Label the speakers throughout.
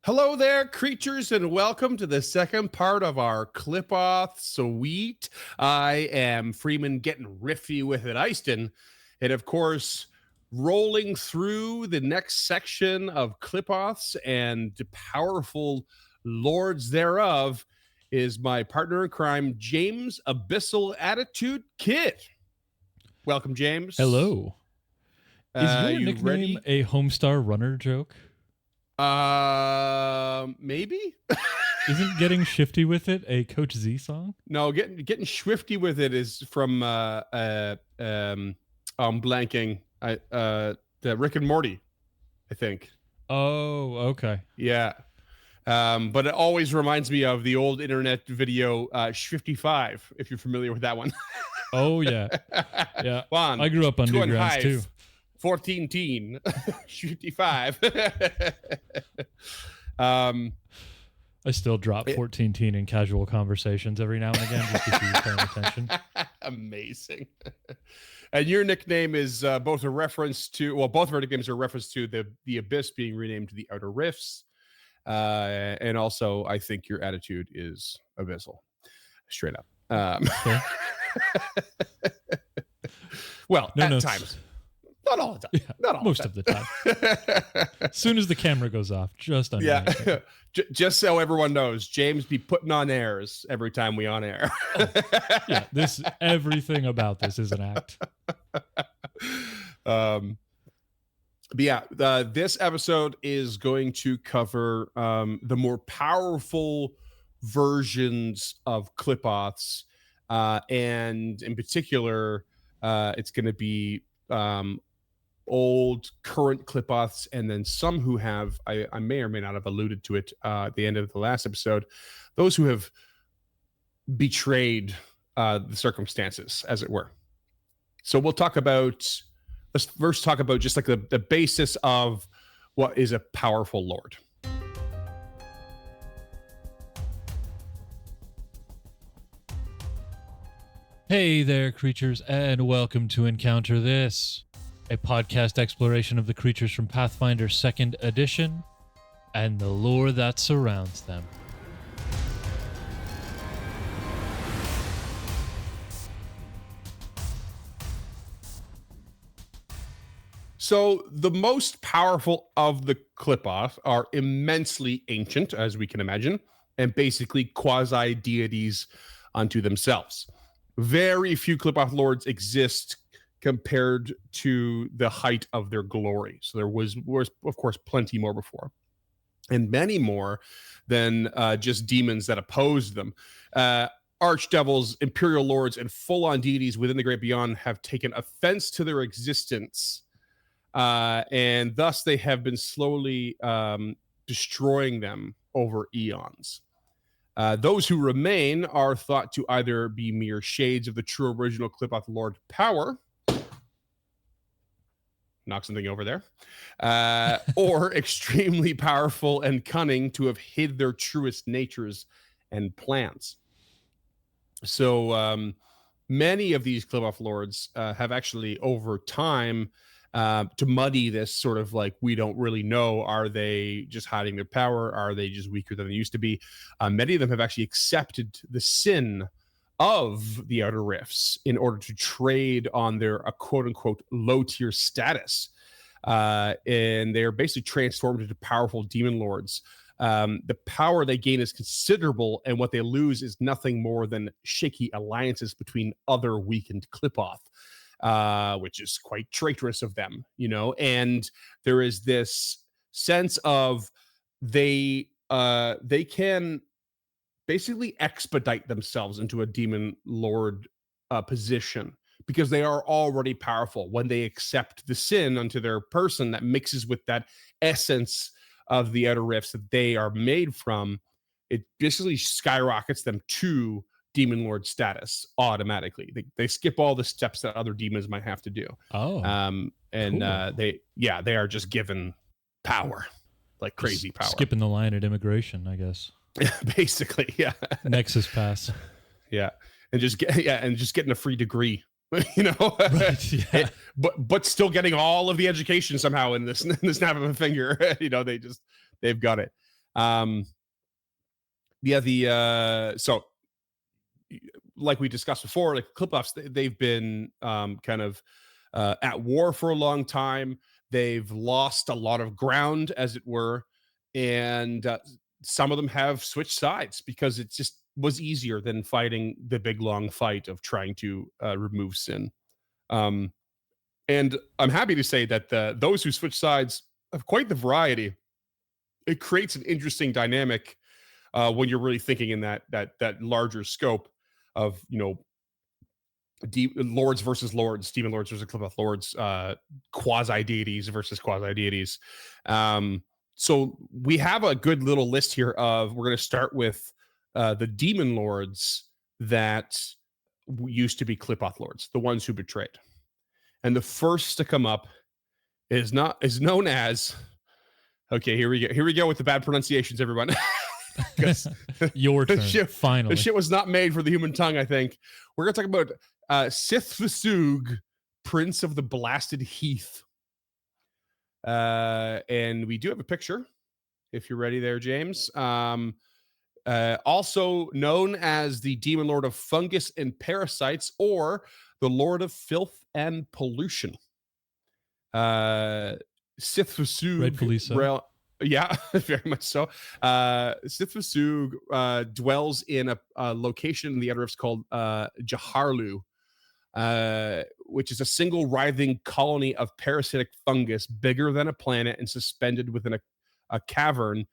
Speaker 1: Hello there, creatures, and welcome to the second part of our Qlippoths suite. I am Freeman getting riffy with it, Easton, and of course, rolling through the next section of Qlippoths and the powerful lords thereof is my partner in crime, James Abyssal Attitude Kid. Welcome, James.
Speaker 2: Hello. Is your nickname
Speaker 1: ready?
Speaker 2: a Homestar Runner joke?
Speaker 1: Maybe.
Speaker 2: Isn't Getting Shifty with It a Coach Z song?
Speaker 1: No, getting swifty with it is from I'm blanking. The Rick and Morty, I think.
Speaker 2: Oh, okay.
Speaker 1: Yeah. But it always reminds me of the old internet video Swifty-5, if you're familiar with that one.
Speaker 2: Oh yeah. Yeah.
Speaker 1: One,
Speaker 2: I grew up undergrounds too.
Speaker 1: 14 teen 55.
Speaker 2: I still drop 14 teen in casual conversations every now and again just to see you paying attention.
Speaker 1: Amazing. And your nickname is both a reference to, well, both of our nicknames are a reference to the Abyss being renamed to the Outer Rifts. And also, I think your attitude is abyssal. Straight up.
Speaker 2: Okay.
Speaker 1: Well, at times. Not all the time.
Speaker 2: Yeah,
Speaker 1: not all
Speaker 2: most of the time. As soon as the camera goes off, just on.
Speaker 1: Yeah. Just so everyone knows, James be putting on airs every time we on air.
Speaker 2: Yeah, everything about this is an act.
Speaker 1: But yeah, this episode is going to cover the more powerful versions of Qlippoths, and in particular, it's going to be old, current Qlippoths, and then some who have, I may or may not have alluded to it at the end of the last episode, those who have betrayed the circumstances, as it were. So let's first talk about just like the basis of what is a powerful lord.
Speaker 2: Hey there, creatures, and welcome to Encounter This, a podcast exploration of the creatures from Pathfinder 2nd Edition and the lore that surrounds them.
Speaker 1: So the most powerful of the Qlippoth are immensely ancient, as we can imagine, and basically quasi-deities unto themselves. Very few Qlippoth lords exist compared to the height of their glory. So there was of course, plenty more before. And many more than just demons that opposed them. Archdevils, imperial lords, and full-on deities within the Great Beyond have taken offense to their existence. And thus they have been slowly destroying them over eons. Those who remain are thought to either be mere shades of the true original Qlippoth Lord power. Knock something over there. Or extremely powerful and cunning to have hid their truest natures and plans. So many of these Qlippoth lords have actually, over time, to muddy this sort of like, we don't really know, are they just hiding their power? Are they just weaker than they used to be? Many of them have actually accepted the sin of the Outer Rifts in order to trade on their quote-unquote low-tier status. And they're basically transformed into powerful demon lords. The power they gain is considerable, and what they lose is nothing more than shaky alliances between other weakened Qlippoth. Which is quite traitorous of them, and there is this sense of they can basically expedite themselves into a demon lord position because they are already powerful. When they accept the sin unto their person that mixes with that essence of the Outer Rifts that they are made from, it basically skyrockets them to demon lord status automatically. They skip all the steps that other demons might have to do.
Speaker 2: Oh,
Speaker 1: cool. They are just given power, like crazy power.
Speaker 2: Skipping the line at immigration, I guess.
Speaker 1: Basically, yeah.
Speaker 2: Nexus pass.
Speaker 1: Yeah, and just getting a free degree.
Speaker 2: Right, yeah.
Speaker 1: But still getting all of the education somehow in this snap of a finger. They've got it. Yeah, the so like we discussed before, like Qlippoths, they've been kind of at war for a long time. They've lost a lot of ground, as it were, and some of them have switched sides because it just was easier than fighting the big long fight of trying to remove sin. Um, and I'm happy to say that those who switch sides have quite the variety. It creates an interesting dynamic when you're really thinking in that larger scope of, you know, lords versus lords, demon lords versus Qlippoth lords, quasi deities versus quasi deities. So we have a good little list here of, we're going to start with the demon lords that used to be Qlippoth lords, the ones who betrayed. And the first to come up is known as, okay, here we go with the bad pronunciations, everyone.
Speaker 2: Your turn. Finally,
Speaker 1: the shit was not made for the human tongue. I think we're gonna talk about CYTH-V'SUG, Prince of the Blasted Heath, and we do have a picture. If you're ready, there, James. Also known as the Demon Lord of Fungus and Parasites, or the Lord of Filth and Pollution. CYTH-V'SUG,
Speaker 2: rightfully so.
Speaker 1: Yeah, very much so. CYTH-V'SUG dwells in a location in the Outer Rifts called Jaharlu, which is a single writhing colony of parasitic fungus bigger than a planet and suspended within a cavern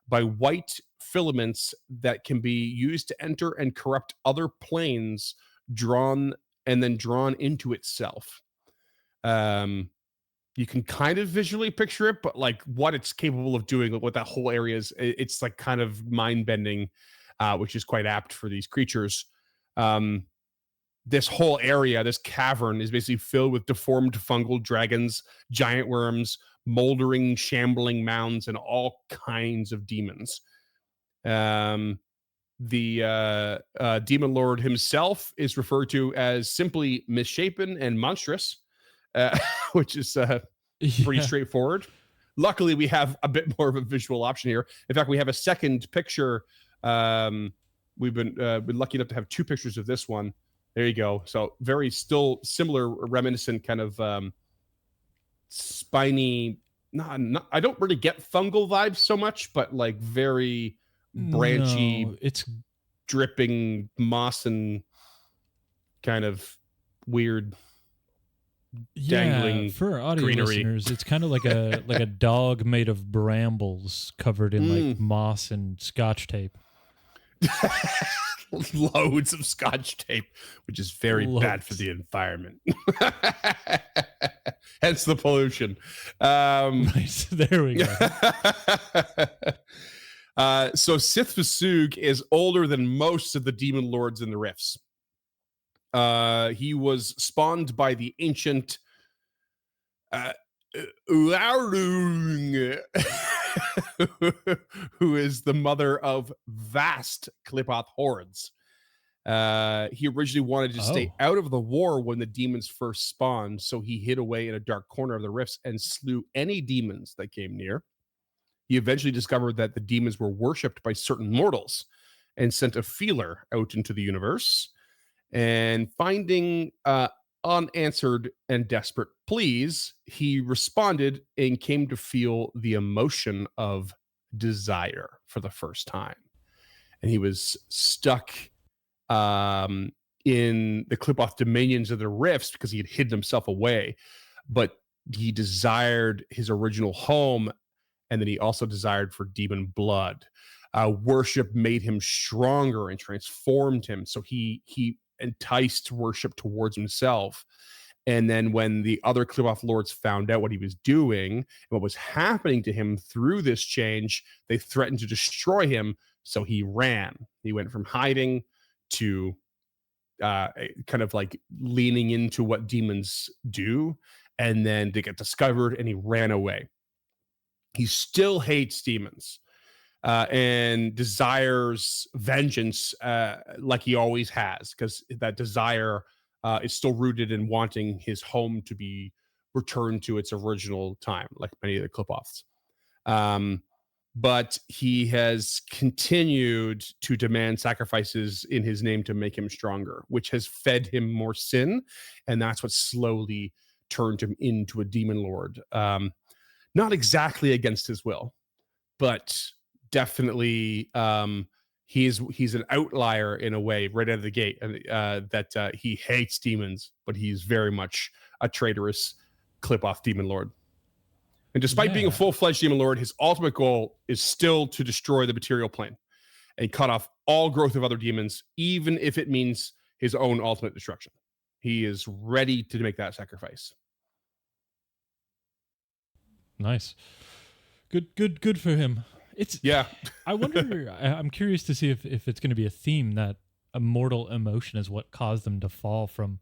Speaker 1: by white filaments that can be used to enter and corrupt other planes, drawn into itself. You can kind of visually picture it, but like what it's capable of doing, what that whole area is, it's like kind of mind bending, which is quite apt for these creatures. This whole area, this cavern, is basically filled with deformed fungal dragons, giant worms, moldering, shambling mounds, and all kinds of demons. The demon lord himself is referred to as simply misshapen and monstrous, which is pretty straightforward. Luckily, we have a bit more of a visual option here. In fact, we have a second picture. We've been lucky enough to have two pictures of this one. There you go. So very still similar, reminiscent kind of spiny. Not, I don't really get fungal vibes so much, but like very branchy.
Speaker 2: No, it's
Speaker 1: dripping moss and kind of weird. Dangling
Speaker 2: for audio
Speaker 1: greenery.
Speaker 2: listeners, it's kind of like a dog made of brambles covered in like moss and scotch tape.
Speaker 1: Loads of scotch tape, which is very bad for the environment. Hence the pollution.
Speaker 2: Right, there we go.
Speaker 1: So CYTH-V'SUG is older than most of the demon lords in the Rifts. He was spawned by the ancient Uarung, who is the mother of vast Qlippoth hordes. He originally wanted to stay out of the war when the demons first spawned, so he hid away in a dark corner of the Rifts and slew any demons that came near. He eventually discovered that the demons were worshipped by certain mortals and sent a feeler out into the universe. And finding unanswered and desperate pleas, he responded and came to feel the emotion of desire for the first time. And he was stuck in the Qlippoth dominions of the Rifts because he had hidden himself away. But he desired his original home, and then he also desired for demon blood. Worship made him stronger and transformed him. So he enticed worship towards himself. And then when the other Qlippoth lords found out what he was doing and what was happening to him through this change, they threatened to destroy him. So he ran. He went from hiding to kind of like leaning into what demons do, and then they get discovered, and he ran away. He still hates demons. And desires vengeance like he always has, because that desire is still rooted in wanting his home to be returned to its original time, like many of the Qlippoths. but he has continued to demand sacrifices in his name to make him stronger, which has fed him more sin, and that's what slowly turned him into a demon lord. Not exactly against his will, but definitely he's an outlier in a way right out of the gate, and that he hates demons, but he's very much a traitorous Qlippoth demon lord. And despite being a full-fledged demon lord, his ultimate goal is still to destroy the material plane and cut off all growth of other demons, even if it means his own ultimate destruction. He is ready to make that sacrifice.
Speaker 2: Nice. Good for him. I wonder, I'm curious to see if it's going to be a theme that a mortal emotion is what caused them to fall from,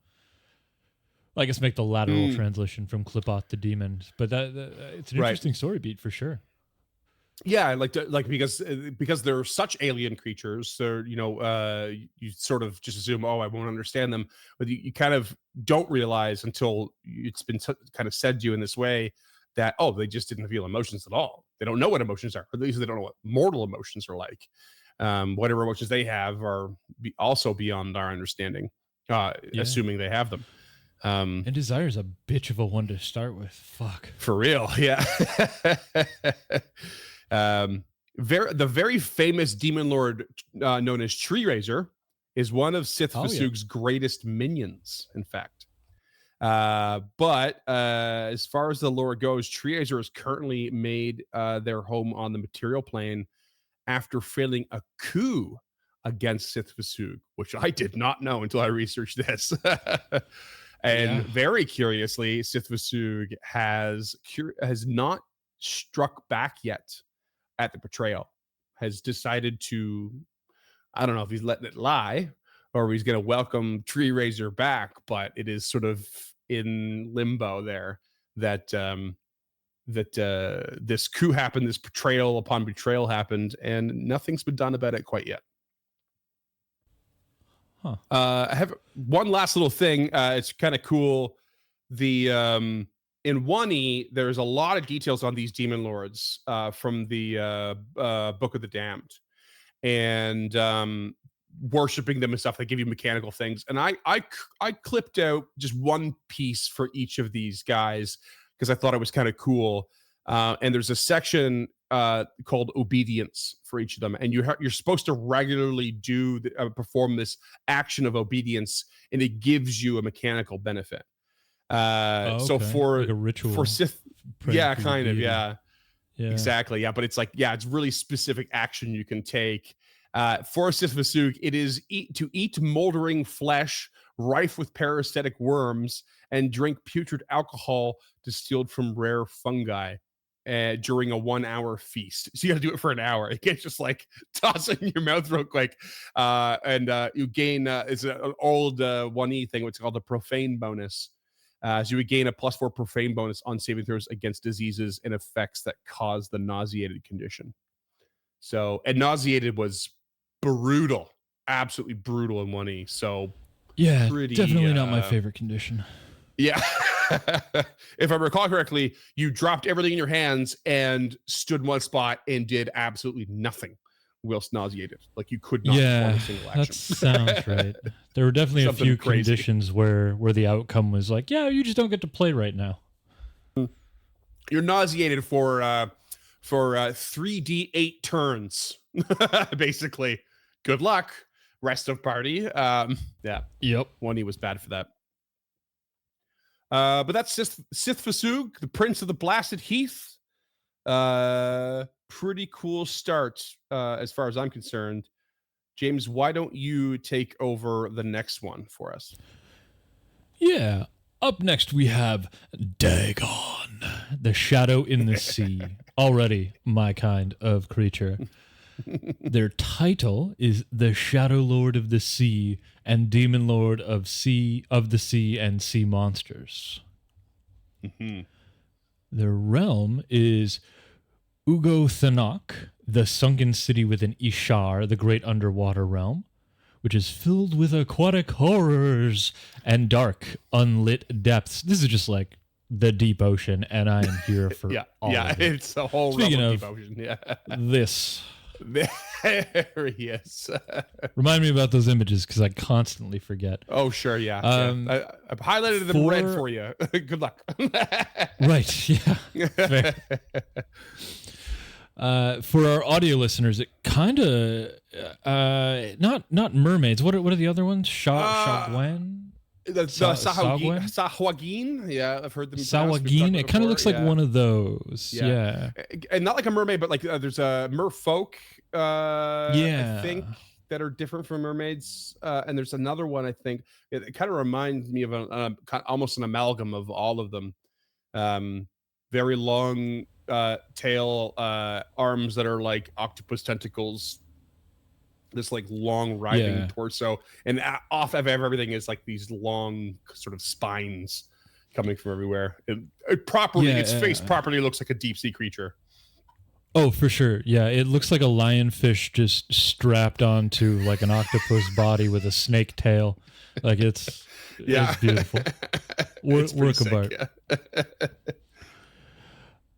Speaker 2: I guess, make the lateral transition from Qlippoth to demon. But that it's an interesting story beat for sure.
Speaker 1: Yeah, because they're such alien creatures, they're, you sort of just assume, oh, I won't understand them, but you kind of don't realize until it's been kind of said to you in this way that, oh, they just didn't feel emotions at all. They don't know what emotions are, or at least they don't know what mortal emotions are like. Whatever emotions they have are also beyond our understanding, assuming they have them.
Speaker 2: And Desire's a bitch of a one to start with. Fuck.
Speaker 1: For real, yeah. The very famous demon lord known as Tree Razor is one of CYTH-V'SUG's greatest minions, in fact. But as far as the lore goes, Tree Razor has currently made their home on the material plane after failing a coup against CYTH-V'SUG, which I did not know until I researched this. And very curiously, CYTH-V'SUG has not struck back yet at the betrayal. Has decided to, I don't know if he's letting it lie or he's going to welcome Tree Razor back, but it is sort of in limbo there that this coup happened, this betrayal upon betrayal happened, and nothing's been done about it quite yet. I have one last little thing. It's kind of cool. The in 1E, there's a lot of details on these demon lords from the Book of the Damned, and worshiping them and stuff. They give you mechanical things, and I clipped out just one piece for each of these guys because I thought it was kind of cool. And there's a section called obedience for each of them, and you're supposed to regularly perform this action of obedience, and it gives you a mechanical benefit. So for
Speaker 2: like a ritual
Speaker 1: for Sith, kind of, exactly, but it's like, it's really specific action you can take. For CYTH-V'SUG, it is to eat moldering flesh rife with parasitic worms and drink putrid alcohol distilled from rare fungi during a 1 hour feast. So you got to do it for an hour. You can't just like toss it in your mouth real quick. And you gain, it's an old 1E thing, what's called the profane bonus. So you would gain a +4 profane bonus on saving throws against diseases and effects that cause the nauseated condition. So, and nauseated was brutal, absolutely brutal in 1E. So
Speaker 2: definitely not my favorite condition.
Speaker 1: Yeah. If I recall correctly, you dropped everything in your hands and stood in one spot and did absolutely nothing whilst nauseated. Like you could not perform a single action.
Speaker 2: That sounds right. There were definitely a few conditions where the outcome was like, you just don't get to play right now.
Speaker 1: You're nauseated for 3d8 turns, basically. Good luck, rest of party. Yep. 1E was bad for that. But that's just CYTH-V'SUG, the Prince of the Blasted Heath. Pretty cool start as far as I'm concerned. James, why don't you take over the next one for us?
Speaker 2: Yeah. Up next, we have Dagon, the Shadow in the Sea. Already my kind of creature. Their title is the Shadow Lord of the Sea and Demon Lord of the Sea and Sea Monsters.
Speaker 1: Mm-hmm.
Speaker 2: Their realm is Ugothanok, the sunken city within Ishar, the great underwater realm, which is filled with aquatic horrors and dark, unlit depths. This is just like the deep ocean, and I am here for all of it.
Speaker 1: It's a whole
Speaker 2: Speaking
Speaker 1: realm
Speaker 2: of
Speaker 1: deep ocean. Yeah,
Speaker 2: this.
Speaker 1: there he is.
Speaker 2: Remind me about those images because I constantly forget.
Speaker 1: Oh, sure, yeah. I've highlighted them red for you. Good luck.
Speaker 2: Right, yeah. Fair. For our audio listeners, it kind of not mermaids. What are the other ones? Shagwan?
Speaker 1: Sahwagin. Yeah, I've heard them.
Speaker 2: Sahwagin. It kind of looks like one of those. Yeah.
Speaker 1: And not like a mermaid, but like there's a merfolk. I think that are different from mermaids. And there's another one. I think it kind of reminds me of almost an amalgam of all of them. Very long tail, arms that are like octopus tentacles. This like long writhing torso, and off of everything is like these long sort of spines coming from everywhere. Its face properly looks like a deep sea creature.
Speaker 2: Oh, for sure. Yeah, it looks like a lionfish just strapped onto like an octopus body with a snake tail. Like it's beautiful. Work of art. Yeah.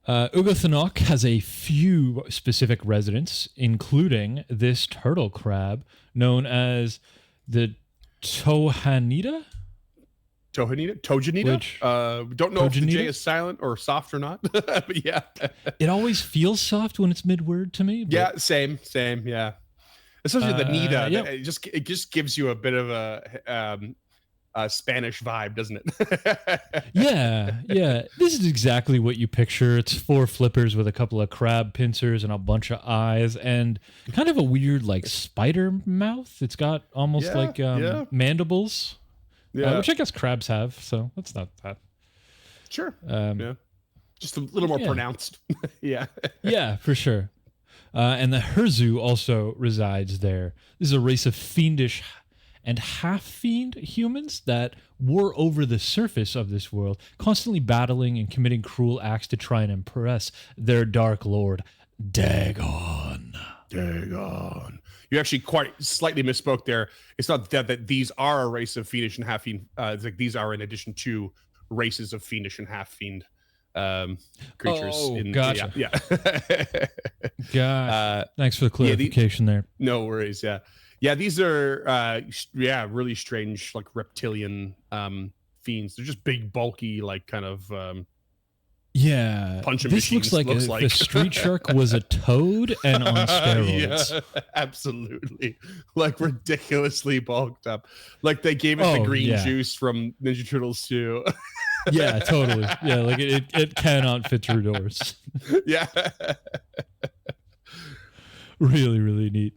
Speaker 2: Ugathanok has a few specific residents, including this turtle crab known as the Tojanita.
Speaker 1: Tojanita? Don't know if the J is silent or soft or not, but yeah.
Speaker 2: It always feels soft when it's mid-word to me. But...
Speaker 1: Yeah, same, yeah. Especially the Nita. Yeah. It just gives you a bit of a Spanish vibe, doesn't it?
Speaker 2: yeah. This is exactly what you picture. It's 4 flippers with a couple of crab pincers and a bunch of eyes and kind of a weird like spider mouth. It's got almost like mandibles, which I guess crabs have. So that's not that.
Speaker 1: Sure. Just a little more pronounced.
Speaker 2: Yeah, for sure. And the Herzu also resides there. This is a race of fiendish and half-fiend humans that war over the surface of this world, constantly battling and committing cruel acts to try and impress their dark lord, Dagon.
Speaker 1: You actually quite slightly misspoke there. It's not that these are a race of fiendish and half-fiend. It's like these are in addition to races of fiendish and half-fiend creatures.
Speaker 2: Gotcha.
Speaker 1: Yeah.
Speaker 2: Gosh. Thanks for the clarification there.
Speaker 1: No worries, Yeah, these are really strange, like reptilian fiends. They're just big, bulky, like kind of punching
Speaker 2: this
Speaker 1: machines.
Speaker 2: Looks like the street shark was a toad and on steroids.
Speaker 1: Yeah, absolutely, like ridiculously bulked up. Like they gave it the green juice from Ninja Turtles 2.
Speaker 2: Yeah, totally. Yeah, like it cannot fit through doors.
Speaker 1: Yeah,
Speaker 2: really, really neat.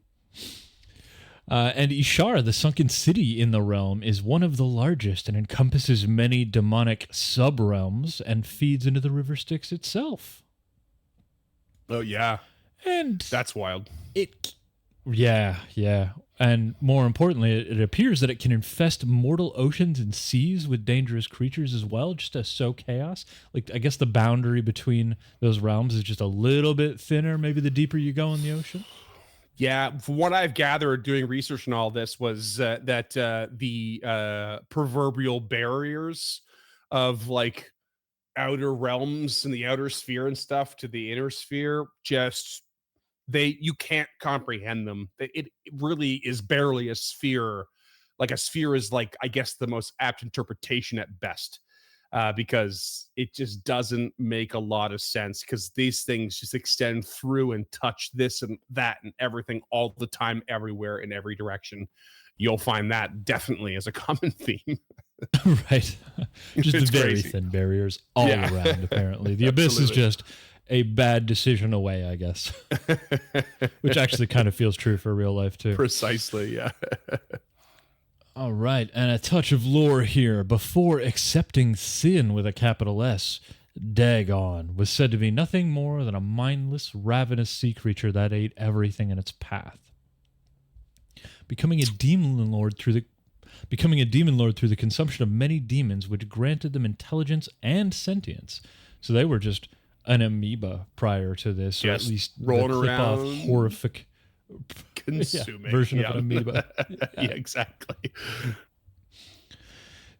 Speaker 2: And Ishara, the sunken city in the realm, is one of the largest and encompasses many demonic sub-realms and feeds into the river Styx itself.
Speaker 1: Oh, yeah.
Speaker 2: And
Speaker 1: that's wild.
Speaker 2: Yeah. And more importantly, it appears that it can infest mortal oceans and seas with dangerous creatures as well, just to sow chaos. Like, I guess the boundary between those realms is just a little bit thinner, maybe the deeper you go in the ocean.
Speaker 1: Yeah, from what I've gathered doing research on all this was that the proverbial barriers of like outer realms and the outer sphere and stuff to the inner sphere, you can't comprehend them. It really is barely a sphere. Like a sphere is like, I guess, the most apt interpretation at best. Because it just doesn't make a lot of sense because these things just extend through and touch this and that and everything all the time, everywhere, in every direction. You'll find that definitely as a common theme.
Speaker 2: Right. Just the very thin barriers all around, apparently. The abyss is just a bad decision away, I guess. Which actually kind of feels true for real life, too.
Speaker 1: Precisely, yeah.
Speaker 2: All right, and a touch of lore here. Before accepting sin with a capital S, Dagon was said to be nothing more than a mindless, ravenous sea creature that ate everything in its path. Becoming a demon lord through the consumption of many demons, which granted them intelligence and sentience. So they were just an amoeba prior to this, or at least
Speaker 1: rolling around,
Speaker 2: horrific
Speaker 1: consuming
Speaker 2: version of an amoeba.
Speaker 1: Yeah, exactly.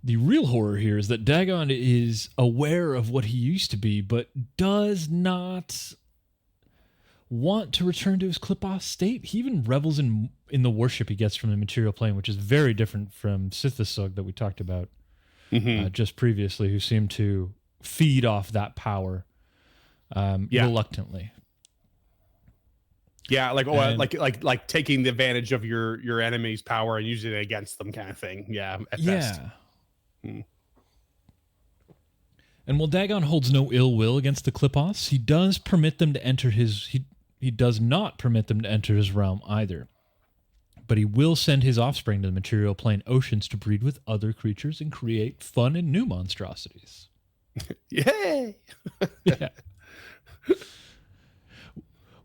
Speaker 2: The real horror here is that Dagon is aware of what he used to be, but does not want to return to his Qlippoth state. He even revels in the worship he gets from the material plane, which is very different from CYTH-V'SUG that we talked about just previously, who seem to feed off that power reluctantly.
Speaker 1: Yeah, like taking the advantage of your enemy's power and using it against them, kind of thing. Yeah, at best.
Speaker 2: And while Dagon holds no ill will against the Qlippoths, he does permit them to enter his. He does not permit them to enter his realm either. But he will send his offspring to the material plane oceans to breed with other creatures and create fun and new monstrosities.
Speaker 1: Yay!
Speaker 2: Yeah.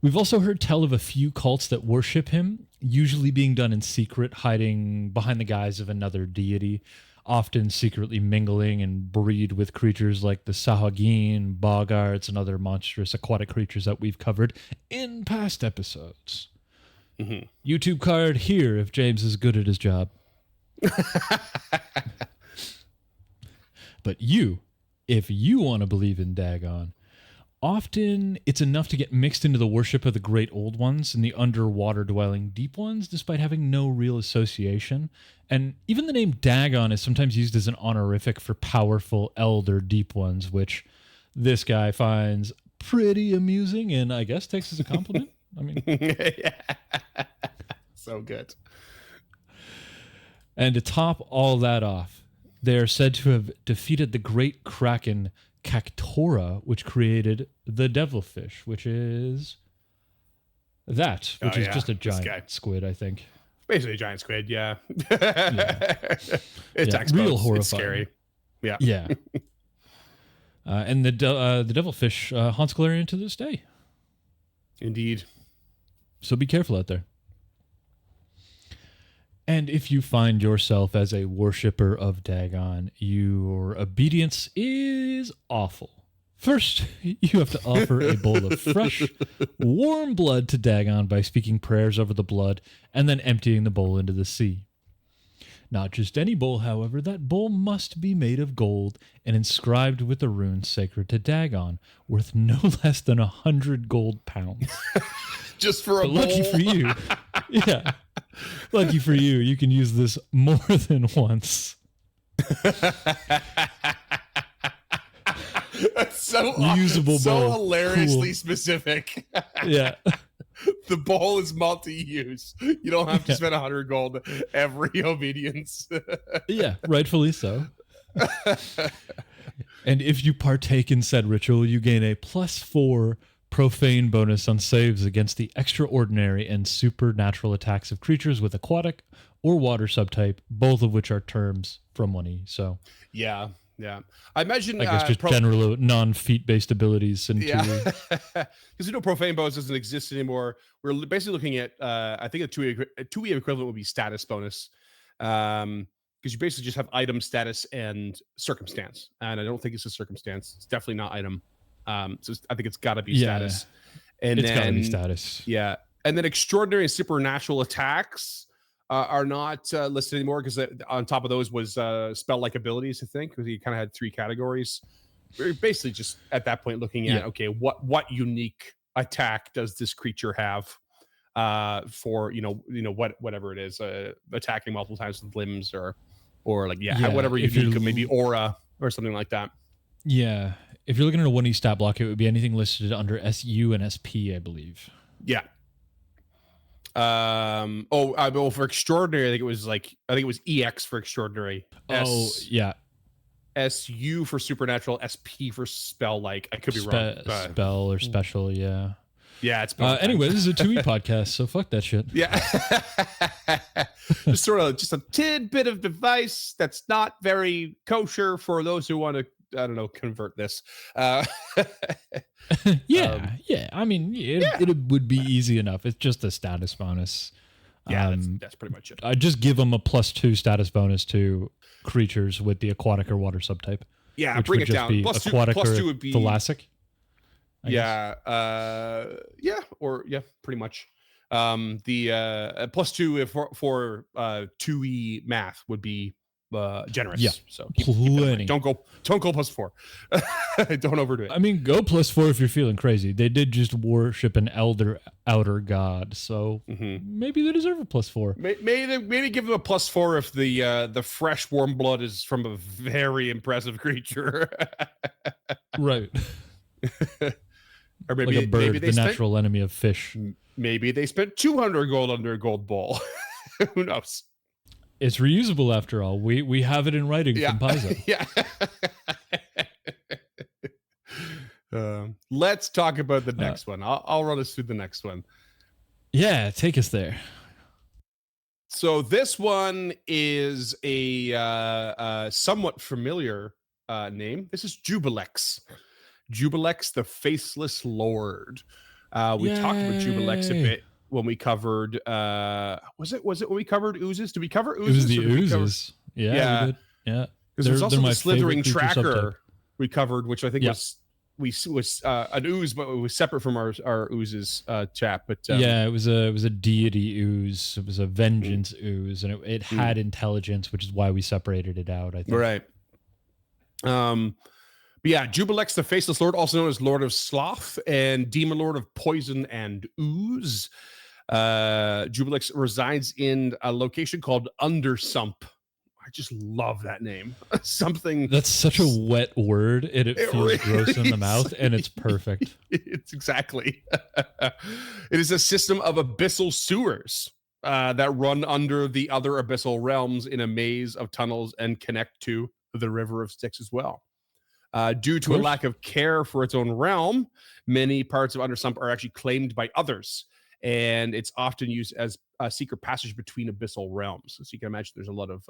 Speaker 2: We've also heard tell of a few cults that worship him, usually being done in secret, hiding behind the guise of another deity, often secretly mingling and breed with creatures like the Sahagin, boggarts, and other monstrous aquatic creatures that we've covered in past episodes. YouTube card here if James is good at his job. But if you want to believe in Dagon, often it's enough to get mixed into the worship of the great old ones and the underwater dwelling deep ones, despite having no real association. And even the name Dagon is sometimes used as an honorific for powerful elder deep ones, which this guy finds pretty amusing and I guess takes as a compliment. I mean,
Speaker 1: so good.
Speaker 2: And to top all that off, they are said to have defeated the great kraken Cactora, which created the devilfish, which is just a giant squid, I think.
Speaker 1: Basically a giant squid, yeah.
Speaker 2: It's real horrifying.
Speaker 1: It's scary. Yeah.
Speaker 2: Yeah. And the devilfish haunts Galarian to this day.
Speaker 1: Indeed.
Speaker 2: So be careful out there. And if you find yourself as a worshipper of Dagon, your obedience is awful. First, you have to offer a bowl of fresh, warm blood to Dagon by speaking prayers over the blood and then emptying the bowl into the sea. Not just any bowl, however, that bowl must be made of gold and inscribed with the runes sacred to Dagon, worth no less than 100 gold pounds.
Speaker 1: Just for a bowl?
Speaker 2: Lucky for you. Yeah. Lucky for you, you can use this more than once.
Speaker 1: That's so
Speaker 2: usable
Speaker 1: so
Speaker 2: bowl.
Speaker 1: Hilariously
Speaker 2: Cool.
Speaker 1: Specific.
Speaker 2: Yeah.
Speaker 1: The bowl is multi-use. You don't have to spend 100 gold every obedience.
Speaker 2: Yeah, rightfully so. And if you partake in said ritual, you gain a +4 profane bonus on saves against the extraordinary and supernatural attacks of creatures with aquatic or water subtype, both of which are terms from 1E. So
Speaker 1: yeah. I imagine.
Speaker 2: I guess just general non-feat based abilities and
Speaker 1: because profane bonus doesn't exist anymore. We're basically looking at I think a 2E equivalent would be status bonus, because you basically just have item, status, and circumstance. And I don't think it's a circumstance. It's definitely not item. So I think it's got to be status. And
Speaker 2: it's got to be status.
Speaker 1: Yeah, and then extraordinary and supernatural attacks are not listed anymore, because on top of those was spell-like abilities, I think, because you kind of had 3 categories. We're basically just at that point looking at, okay, what unique attack does this creature have for whatever it is, attacking multiple times with limbs or whatever unique, maybe aura or something like that.
Speaker 2: Yeah, if you're looking at a 1E stat block, it would be anything listed under SU and SP, I believe.
Speaker 1: Yeah. For extraordinary, I think it was EX for extraordinary. SU for supernatural, SP for spell. Like, I could be wrong.
Speaker 2: Spell or special, yeah.
Speaker 1: Yeah, it's
Speaker 2: anyway, this is a 2E podcast, so fuck that shit.
Speaker 1: Yeah. just a tidbit of device that's not very kosher for those who want to, I don't know, convert this.
Speaker 2: Yeah. I mean, it would be easy enough. It's just a status bonus.
Speaker 1: Yeah, that's pretty much it.
Speaker 2: I just give them a +2 status bonus to creatures with the aquatic or water subtype.
Speaker 1: Yeah, bring it down.
Speaker 2: Aquatic
Speaker 1: plus
Speaker 2: or
Speaker 1: two would be
Speaker 2: thalassic.
Speaker 1: Pretty much. The +2 for 2E math would be generous.
Speaker 2: Yeah,
Speaker 1: so
Speaker 2: plenty.
Speaker 1: Don't go +4. Don't overdo it.
Speaker 2: I mean, go +4 if you're feeling crazy. They did just worship an outer god, so maybe they deserve a +4.
Speaker 1: Maybe give them a +4 if the fresh warm blood is from a very impressive creature.
Speaker 2: Right.
Speaker 1: Or maybe
Speaker 2: like a bird,
Speaker 1: maybe
Speaker 2: the natural enemy of fish.
Speaker 1: Maybe they spent 200 gold under a gold ball. Who knows?
Speaker 2: It's reusable after all. We have it in writing from Paizo.
Speaker 1: Yeah. Let's talk about the next one. I'll run us through the next one.
Speaker 2: Yeah, take us there.
Speaker 1: So this one is a somewhat familiar name. This is JUBILEX. JUBILEX, the Faceless Lord. We talked about JUBILEX a bit when we covered was it when we covered oozes? Did we cover oozes?
Speaker 2: It was the oozes. Yeah. We did. Yeah.
Speaker 1: Because there's also the slithering tracker we covered, which I think was an ooze, but it was separate from our oozes chat. But
Speaker 2: yeah, it was a deity ooze. It was a vengeance ooze, and it had intelligence, which is why we separated it out, I think.
Speaker 1: Right. But yeah, JUBILEX, the Faceless Lord, also known as Lord of Sloth and Demon Lord of Poison and Ooze. JUBILEX resides in a location called Undersump. I just love that name. Something
Speaker 2: that's such a wet word, and it feels really gross in the mouth, and it's perfect.
Speaker 1: It's exactly. It is a system of abyssal sewers that run under the other abyssal realms in a maze of tunnels and connect to the River of Styx as well. Due to a lack of care for its own realm, many parts of Undersump are actually claimed by others, and it's often used as a secret passage between abyssal realms. So you can imagine there's a lot of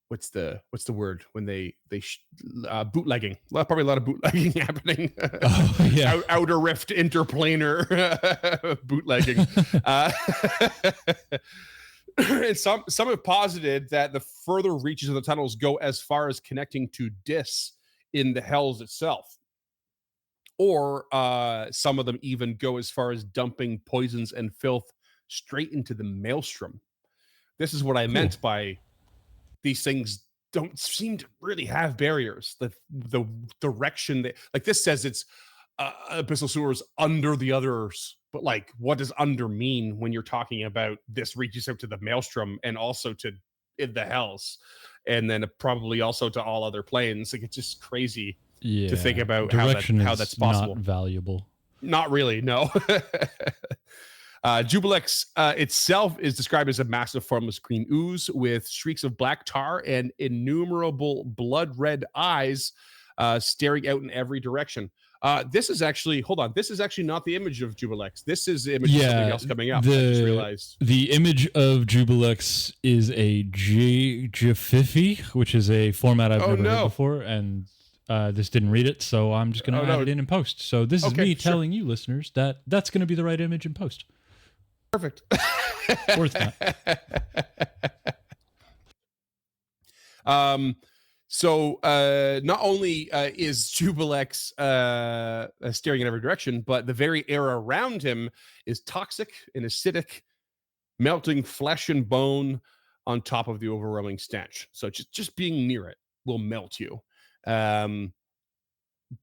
Speaker 1: what's the word when they bootlegging. Well, probably a lot of bootlegging happening. Outer Rift interplanar bootlegging. And some have posited that the further reaches of the tunnels go as far as connecting to Dis in the Hells itself. Or some of them even go as far as dumping poisons and filth straight into the maelstrom. This is what I meant by these things don't seem to really have barriers. The direction that, like this says it's abyssal sewers under the others, but like what does under mean when you're talking about this reaches out to the maelstrom and also to in the Hells, and then probably also to all other planes? Like it's just crazy to think about how that's possible.
Speaker 2: Not valuable.
Speaker 1: Not really, no. JUBILEX itself is described as a massive formless green ooze with streaks of black tar and innumerable blood red eyes staring out in every direction. This is actually, hold on, this is actually not the image of JUBILEX. This is the image of something else coming up. I just realized.
Speaker 2: The image of JUBILEX is a GIF, which is a format I've never heard before, and this didn't read it, so I'm just going to add it in post. So this is me telling you, listeners, that that's going to be the right image in post.
Speaker 1: Perfect.
Speaker 2: Or it's not.
Speaker 1: So not only is JUBILEX staring in every direction, but the very air around him is toxic and acidic, melting flesh and bone on top of the overwhelming stench. So just being near it will melt you.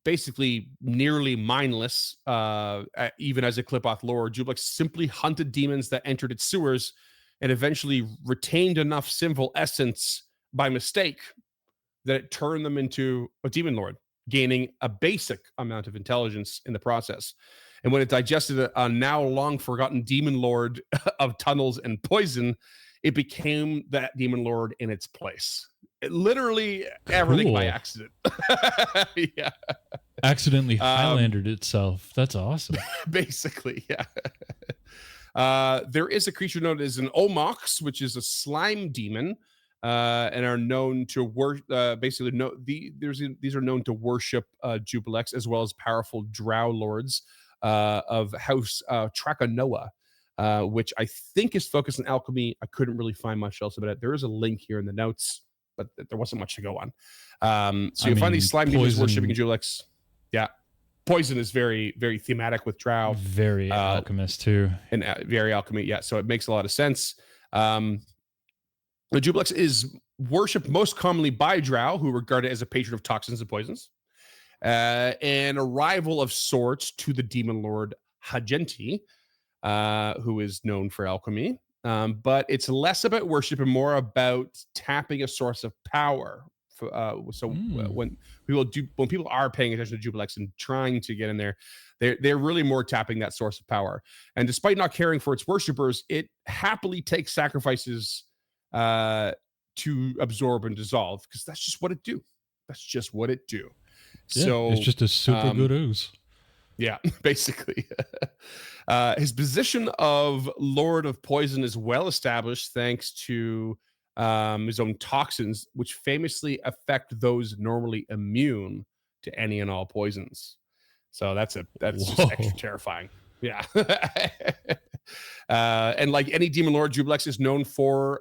Speaker 1: Basically nearly mindless, even as a Qlippoth lord, JUBILEX simply hunted demons that entered its sewers and eventually retained enough sinful essence by mistake that it turned them into a demon lord, gaining a basic amount of intelligence in the process. And when it digested a now long forgotten demon lord of tunnels and poison, it became that demon lord in its place. Literally everything by accident. Yeah.
Speaker 2: Accidentally Highlandered itself. That's awesome.
Speaker 1: Basically, yeah. There is a creature known as an Omox, which is a slime demon, and are known to worship. These are known to worship JUBILEX, as well as powerful drow lords of House Trachonoa, which I think is focused on alchemy. I couldn't really find much else about it. There is a link here in the notes, but there wasn't much to go on. So you find these slime demons worshiping JUBILEX. Yeah. Poison is very, very thematic with drow.
Speaker 2: Very alchemist too.
Speaker 1: And very alchemy. Yeah. So it makes a lot of sense. The JUBILEX is worshipped most commonly by drow, who regard it as a patron of toxins and poisons, and a rival of sorts to the demon lord Hagenti, who is known for alchemy. But it's less about worship and more about tapping a source of power. When people are paying attention to JUBILEX and trying to get in there, they're really more tapping that source of power. And despite not caring for its worshippers, it happily takes sacrifices to absorb and dissolve, because that's just what it do. That's just what it do.
Speaker 2: Yeah,
Speaker 1: so
Speaker 2: it's just a super good ooze.
Speaker 1: Yeah, basically. His position of Lord of Poison is well established thanks to his own toxins, which famously affect those normally immune to any and all poisons. So that's just extra terrifying. Yeah. And like any demon lord, JUBILEX is known for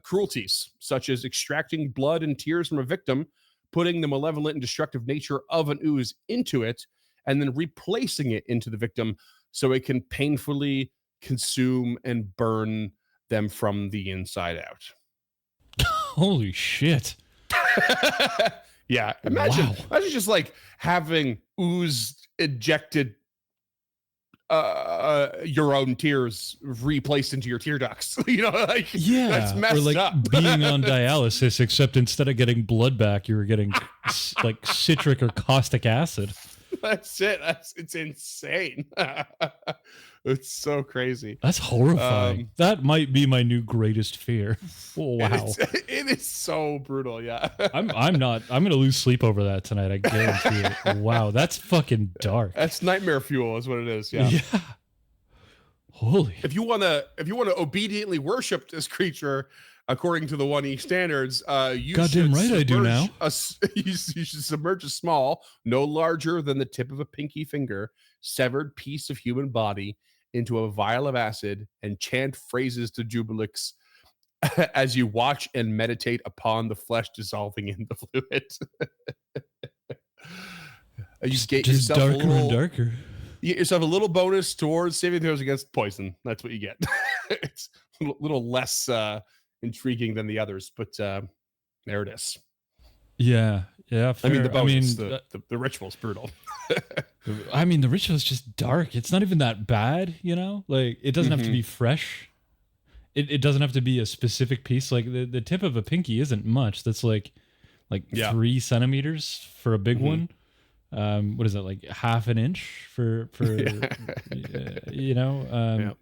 Speaker 1: cruelties, such as extracting blood and tears from a victim, putting the malevolent and destructive nature of an ooze into it, and then replacing it into the victim so it can painfully consume and burn them from the inside out.
Speaker 2: Holy shit.
Speaker 1: Yeah. Imagine just like having ooze ejected your own tears replaced into your tear ducts. You know, like,
Speaker 2: yeah,
Speaker 1: that's messed
Speaker 2: or like
Speaker 1: up.
Speaker 2: being on dialysis, except instead of getting blood back, you were getting like citric or caustic acid.
Speaker 1: That's it. It's insane. It's so crazy.
Speaker 2: That's horrifying. That might be my new greatest fear. Oh, wow.
Speaker 1: It is so brutal. Yeah.
Speaker 2: I'm gonna lose sleep over that tonight. I guarantee it. Wow, that's fucking dark.
Speaker 1: That's nightmare fuel is what it is. Yeah.
Speaker 2: Yeah. Holy.
Speaker 1: If you wanna obediently worship this creature according to the 1E standards, you
Speaker 2: goddamn right I do now.
Speaker 1: You should submerge a small, no larger than the tip of a pinky finger, severed piece of human body into a vial of acid and chant phrases to JUBILEX as you watch and meditate upon the flesh dissolving in the fluid. You get
Speaker 2: just
Speaker 1: yourself
Speaker 2: darker and darker.
Speaker 1: You get yourself a little bonus towards saving throws against poison. That's what you get. It's a little less intriguing than the others, but there it is.
Speaker 2: Yeah, fair.
Speaker 1: I mean, the bonus, the ritual's brutal.
Speaker 2: I mean, the ritual is just dark. It's not even that bad, you know? Like, it doesn't have to be fresh. It doesn't have to be a specific piece. Like, the tip of a pinky isn't much. That's like 3 centimeters for a big one. What is that, like half an inch for you know?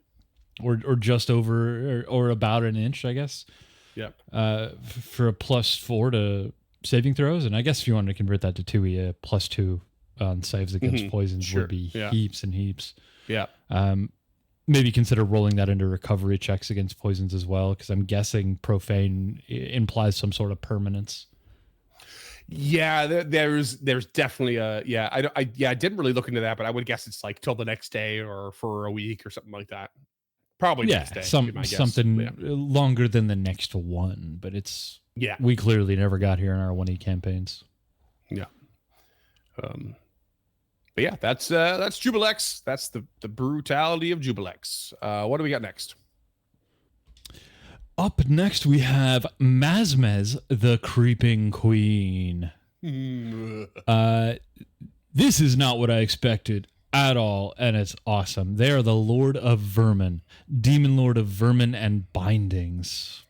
Speaker 2: Or just over or about an inch, I guess.
Speaker 1: Yeah.
Speaker 2: For a +4 to saving throws. And I guess if you wanted to convert that to 2E, a +2 on saves against poisons would be heaps and heaps.
Speaker 1: Yeah.
Speaker 2: Maybe consider rolling that into recovery checks against poisons as well, because I'm guessing profane implies some sort of permanence.
Speaker 1: Yeah, there's definitely I didn't really look into that, but I would guess it's like till the next day or for a week or something like that. Probably next day.
Speaker 2: Something longer than the next one, but it's we clearly never got here in our 1E campaigns.
Speaker 1: Yeah. But yeah, that's JUBILEX. That's the brutality of JUBILEX. What do we got next?
Speaker 2: Up next, we have MAZMEZZ, the Creeping Queen. This is not what I expected at all, and it's awesome. They are the Lord of Vermin, Demon Lord of Vermin and Bindings.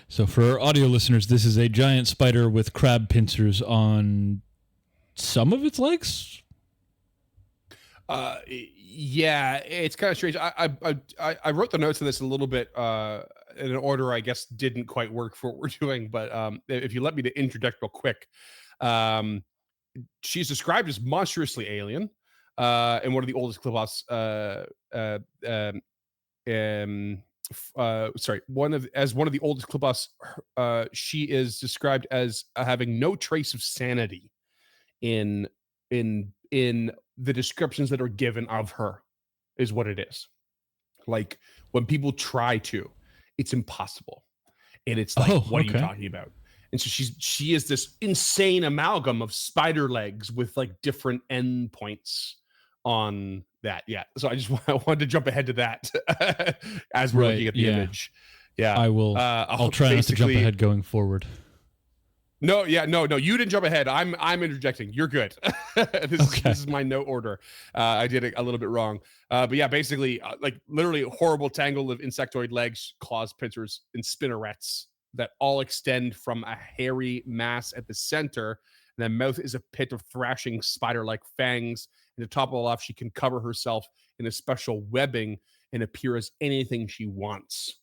Speaker 2: So for our audio listeners, this is a giant spider with crab pincers on some of its legs.
Speaker 1: Yeah, it's kind of strange. I wrote the notes of this a little bit in an order I guess didn't quite work for what we're doing, but if you let me to interject real quick, she's described as monstrously alien, and one of the oldest Qlippoths. One of the oldest Qlippoths. She is described as having no trace of sanity in the descriptions that are given of her, is what it is. Like when people try to, it's impossible, and it's like, what are you talking about? And so she is this insane amalgam of spider legs with like different end points on that. Yeah. So I wanted to jump ahead to that as we're looking at the image. Yeah,
Speaker 2: I will. I'll try not to jump ahead going forward.
Speaker 1: No, yeah, no. You didn't jump ahead. I'm interjecting. You're good. This is my note order. I did it a little bit wrong. But yeah, basically, like literally a horrible tangle of insectoid legs, claws, pincers, and spinnerets that all extend from a hairy mass at the center. And then mouth is a pit of thrashing spider-like fangs. And to top it all off, she can cover herself in a special webbing and appear as anything she wants.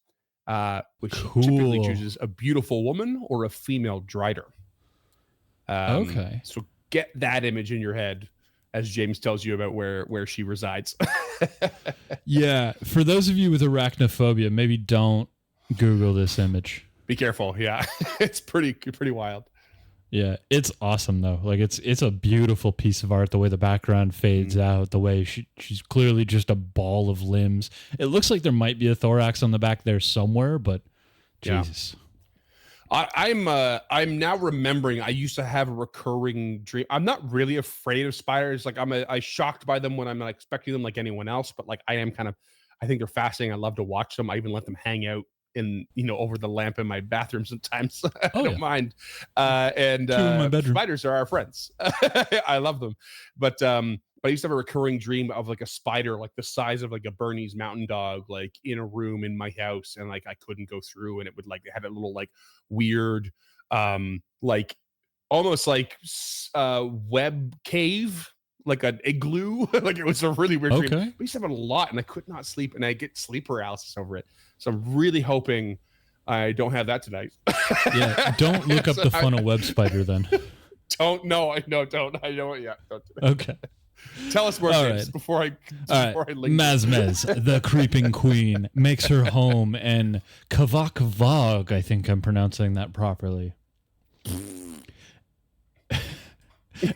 Speaker 1: Which typically chooses a beautiful woman or a female drider. So get that image in your head as James tells you about where she resides.
Speaker 2: Yeah, for those of you with arachnophobia, maybe don't Google this image.
Speaker 1: Be careful. Yeah, it's pretty wild.
Speaker 2: Yeah, it's awesome though. Like it's a beautiful piece of art. The way the background fades out, the way she's clearly just a ball of limbs. It looks like there might be a thorax on the back there somewhere, but Jesus.
Speaker 1: I'm now remembering I used to have a recurring dream. I'm not really afraid of spiders. Like I'm shocked by them when I'm not expecting them like anyone else, but like I am I think they're fascinating. I love to watch them. I even let them hang out in over the lamp in my bathroom sometimes. I don't mind. And spiders are our friends. I love them. But I used to have a recurring dream of like a spider like the size of like a Bernese mountain dog like in a room in my house, and like I couldn't go through, and it would like it had a little like weird like almost like web cave, like an igloo. Like it was a really weird dream. We used to have it a lot, and I could not sleep, and I get sleep paralysis over it. So I'm really hoping I don't have that tonight.
Speaker 2: Yeah, don't look up the funnel web spider then.
Speaker 1: Don't. I know it yet. Don't do that.
Speaker 2: Okay.
Speaker 1: Tell us more things before I link
Speaker 2: MAZMEZZ, the creeping queen, makes her home in CYTH-V'SUG. I think I'm pronouncing that properly.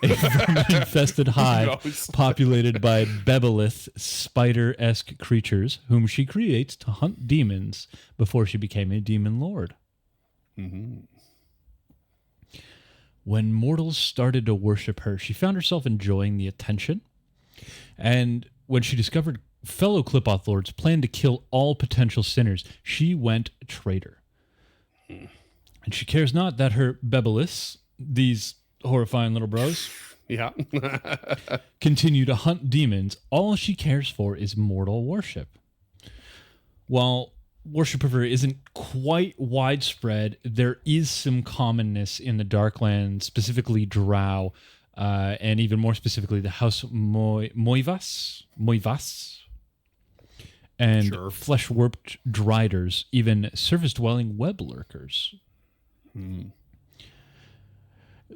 Speaker 2: A vermin-infested hive populated by Bebelith spider-esque creatures whom she creates to hunt demons before she became a demon lord. Mm-hmm. When mortals started to worship her, she found herself enjoying the attention. And when she discovered fellow Qlippoth lords planned to kill all potential sinners, she went traitor. And she cares not that her Bebeliths, these horrifying little bros, continue to hunt demons. All she cares for is mortal worship. While worship of her isn't quite widespread, there is some commonness in the Darklands, specifically Drow, and even more specifically the House Moivas, and flesh-warped driders, even surface-dwelling web lurkers.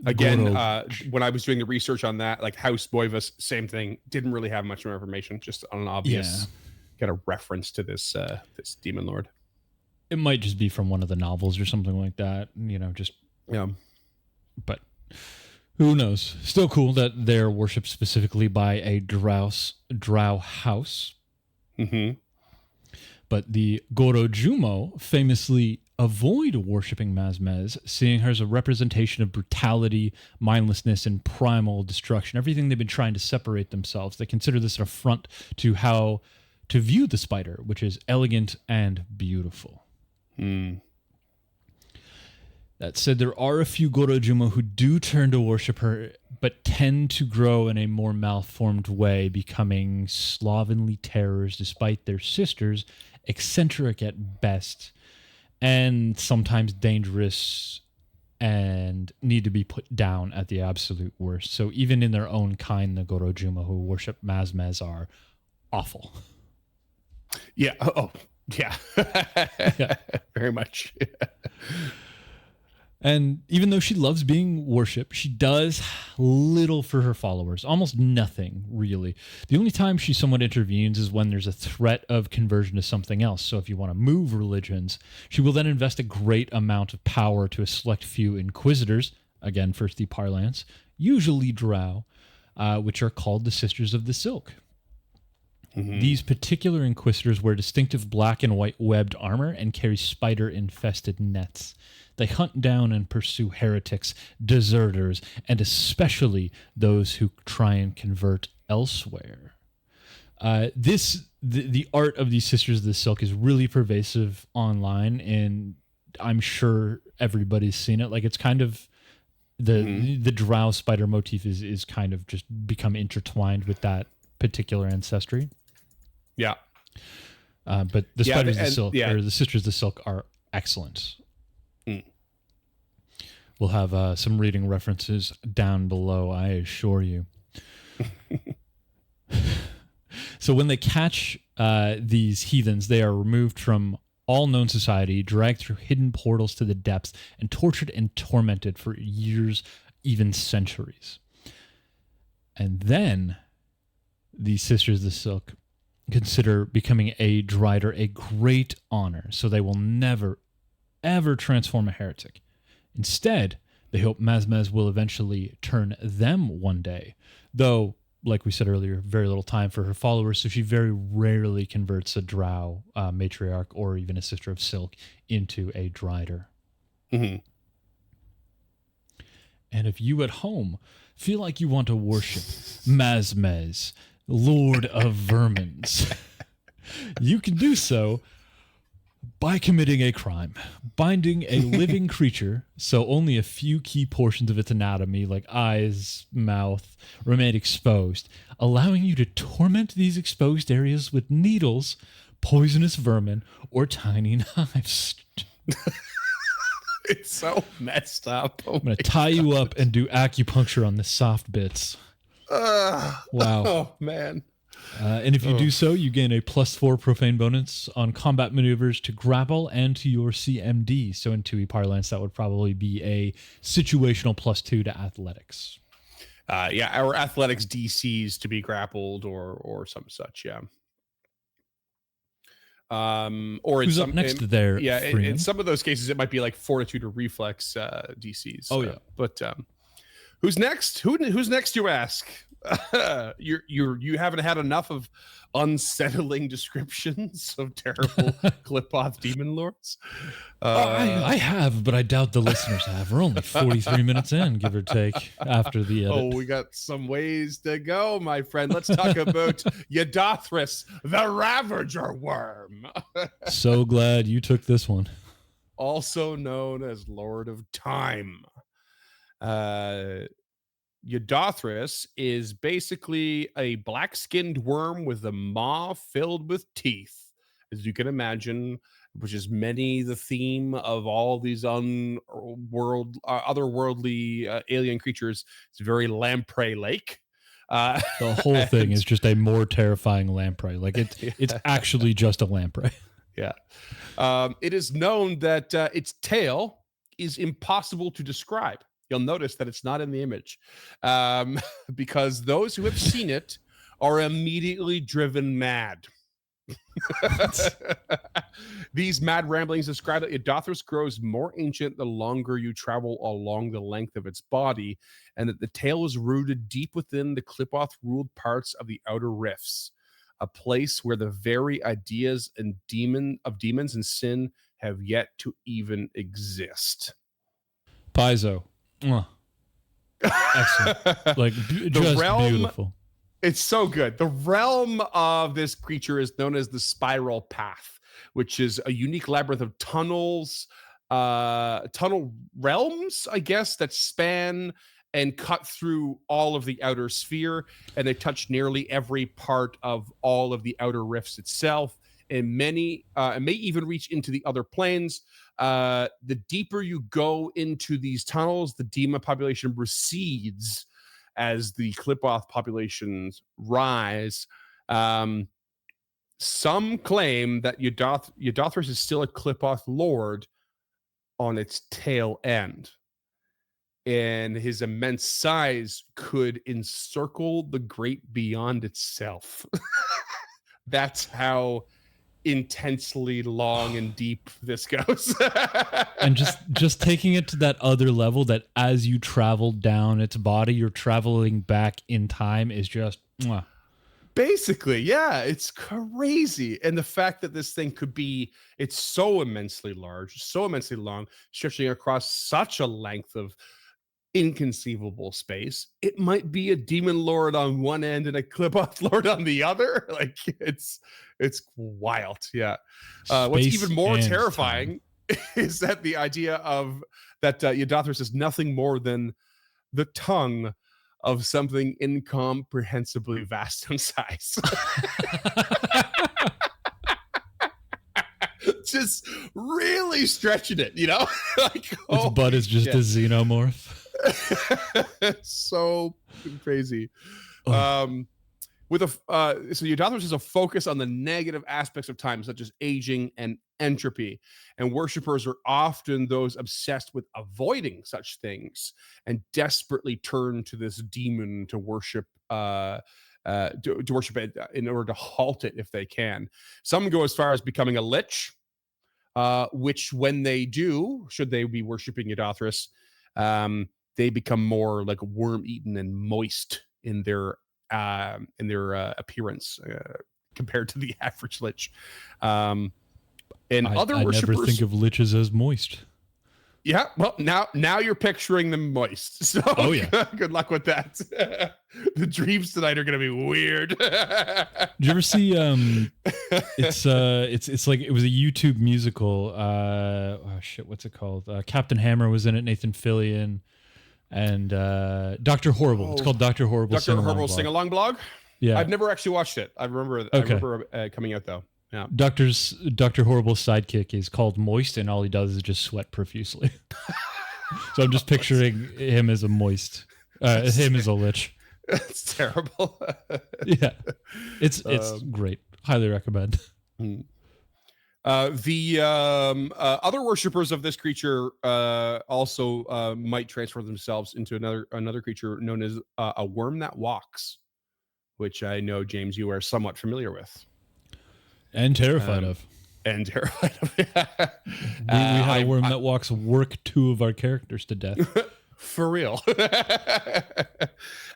Speaker 1: Again, when I was doing the research on that, like House Moivas, same thing. Didn't really have much more information, just on an obvious got a reference to this this demon lord.
Speaker 2: It might just be from one of the novels or something like that, But who knows? Still cool that they're worshipped specifically by a drow house. Mm-hmm. But the Gorojumo famously avoid worshipping MAZMEZZ, seeing her as a representation of brutality, mindlessness, and primal destruction. Everything they've been trying to separate themselves. They consider this an affront to how to view the spider, which is elegant and beautiful. That said, there are a few Gorojumo who do turn to worship her, but tend to grow in a more malformed way, becoming slovenly terrors despite their sisters, eccentric at best, and sometimes dangerous and need to be put down at the absolute worst. So even in their own kind, the Gorojumo who worship MAZMEZZ are awful.
Speaker 1: Yeah. Oh, yeah. Yeah. Very much.
Speaker 2: And even though she loves being worshipped, she does little for her followers. Almost nothing, really. The only time she somewhat intervenes is when there's a threat of conversion to something else. So if you want to move religions, she will then invest a great amount of power to a select few inquisitors, again, first the parlance, usually drow, which are called the Sisters of the Silk. Mm-hmm. These particular inquisitors wear distinctive black and white webbed armor and carry spider-infested nets. They hunt down and pursue heretics, deserters, and especially those who try and convert elsewhere. This the art of these Sisters of the Silk is really pervasive online, and I'm sure everybody's seen it. Like, it's kind of the drow spider motif is kind of just become intertwined with that particular ancestry.
Speaker 1: Yeah.
Speaker 2: But the Spiders of the Silk,
Speaker 1: yeah.
Speaker 2: or the Sisters of the Silk, are excellent.
Speaker 1: Mm.
Speaker 2: We'll have some reading references down below, I assure you. So when they catch these heathens, they are removed from all known society, dragged through hidden portals to the depths, and tortured and tormented for years, even centuries. And then the Sisters of the Silk consider becoming a Drider a great honor, so they will never, ever transform a heretic. Instead, they hope MAZMEZZ will eventually turn them one day, though, like we said earlier, very little time for her followers, so she very rarely converts a drow matriarch or even a Sister of Silk into a Drider.
Speaker 1: Mm-hmm.
Speaker 2: And if you at home feel like you want to worship MAZMEZZ, Lord of Vermins, you can do so by committing a crime, binding a living creature so only a few key portions of its anatomy, like eyes, mouth, remain exposed, allowing you to torment these exposed areas with needles, poisonous vermin, or tiny knives.
Speaker 1: It's so messed up.
Speaker 2: I'm going to tie you up and do acupuncture on the soft bits. Wow.
Speaker 1: Oh, man.
Speaker 2: And if you do so, you gain a +4 profane bonus on combat maneuvers to grapple and to your CMD. So in 2e parlance, that would probably be a situational +2 to athletics.
Speaker 1: Yeah, our athletics DCs to be grappled or some such, yeah. Or
Speaker 2: who's up next there?
Speaker 1: Yeah, in some of those cases, it might be like fortitude or reflex DCs.
Speaker 2: Oh yeah,
Speaker 1: but who's next? Who's next? You ask. You haven't had enough of unsettling descriptions of terrible Qlippoth demon lords.
Speaker 2: I have, but I doubt the listeners have. We're only 43 minutes in, give or take, after the edit.
Speaker 1: Oh, we got some ways to go, my friend. Let's talk about YHIDOTHRUS, the Ravager worm.
Speaker 2: So glad you took this one.
Speaker 1: Also known as Lord of Time. YHIDOTHRUS is basically a black-skinned worm with a maw filled with teeth, as you can imagine, which is the theme of all these otherworldly alien creatures. It's very lamprey-like.
Speaker 2: The whole thing is just a more terrifying lamprey. Like it's actually just a lamprey.
Speaker 1: Yeah. It is known that its tail is impossible to describe. You'll notice that it's not in the image because those who have seen it are immediately driven mad. These mad ramblings describe that YHIDOTHRUS grows more ancient the longer you travel along the length of its body, and that the tail is rooted deep within the Qlippoth-ruled parts of the outer rifts, a place where the very ideas and demons and sin have yet to even exist.
Speaker 2: Paizo. Excellent. Like, just beautiful.
Speaker 1: It's so good. The realm of this creature is known as the Spiral Path, which is a unique labyrinth of tunnel realms, I guess, that span and cut through all of the outer sphere, and they touch nearly every part of all of the outer rifts itself, and may even reach into the other planes. The deeper you go into these tunnels, the demon population recedes as the Qlippoth populations rise. Some claim that YHIDOTHRUS is still a Qlippoth lord on its tail end, and his immense size could encircle the great beyond itself. That's how intensely long and deep this goes.
Speaker 2: And just taking it to that other level, that as you travel down its body, you're traveling back in time, is just
Speaker 1: basically, yeah, it's crazy. And the fact that this thing it's so immensely large, so immensely long, stretching across such a length of inconceivable space. It might be a demon lord on one end and a Qlippoth lord on the other. Like it's wild. Yeah. What's even more terrifying is that the idea of that YHIDOTHRUS is nothing more than the tongue of something incomprehensibly vast in size. Just really stretching it, you know? Like,
Speaker 2: its butt is just a xenomorph.
Speaker 1: So crazy.
Speaker 2: Oh.
Speaker 1: So YHIDOTHRUS is a focus on the negative aspects of time, such as aging and entropy, and worshippers are often those obsessed with avoiding such things and desperately turn to this demon to worship to worship it in order to halt it if they can. Some go as far as becoming a lich, which when they do, should they be worshiping YHIDOTHRUS, they become more like worm-eaten and moist in their appearance compared to the average lich. And other worshippers,
Speaker 2: never think of liches as moist.
Speaker 1: Yeah, well, now you're picturing them moist. So
Speaker 2: oh yeah,
Speaker 1: good luck with that. The dreams tonight are gonna be weird.
Speaker 2: Did you ever see it's like it was a YouTube musical. Oh shit, what's it called? Captain Hammer was in it, Nathan Fillion, and Dr. Horrible. It's called Dr. Horrible.
Speaker 1: Dr. Horrible sing-along blog.
Speaker 2: Yeah,
Speaker 1: I've never actually watched it. I remember coming out though. Yeah.
Speaker 2: Dr. Horrible's sidekick is called Moist, and all he does is just sweat profusely. So I'm just picturing him as a moist, him as a lich.
Speaker 1: It's terrible.
Speaker 2: Yeah, it's great. Highly recommend.
Speaker 1: The other worshippers of this creature also might transfer themselves into another creature known as a worm that walks, which I know, James, you are somewhat familiar with.
Speaker 2: And terrified of.
Speaker 1: And terrified of.
Speaker 2: We had a worm that walks work 2 of our characters to death.
Speaker 1: For real.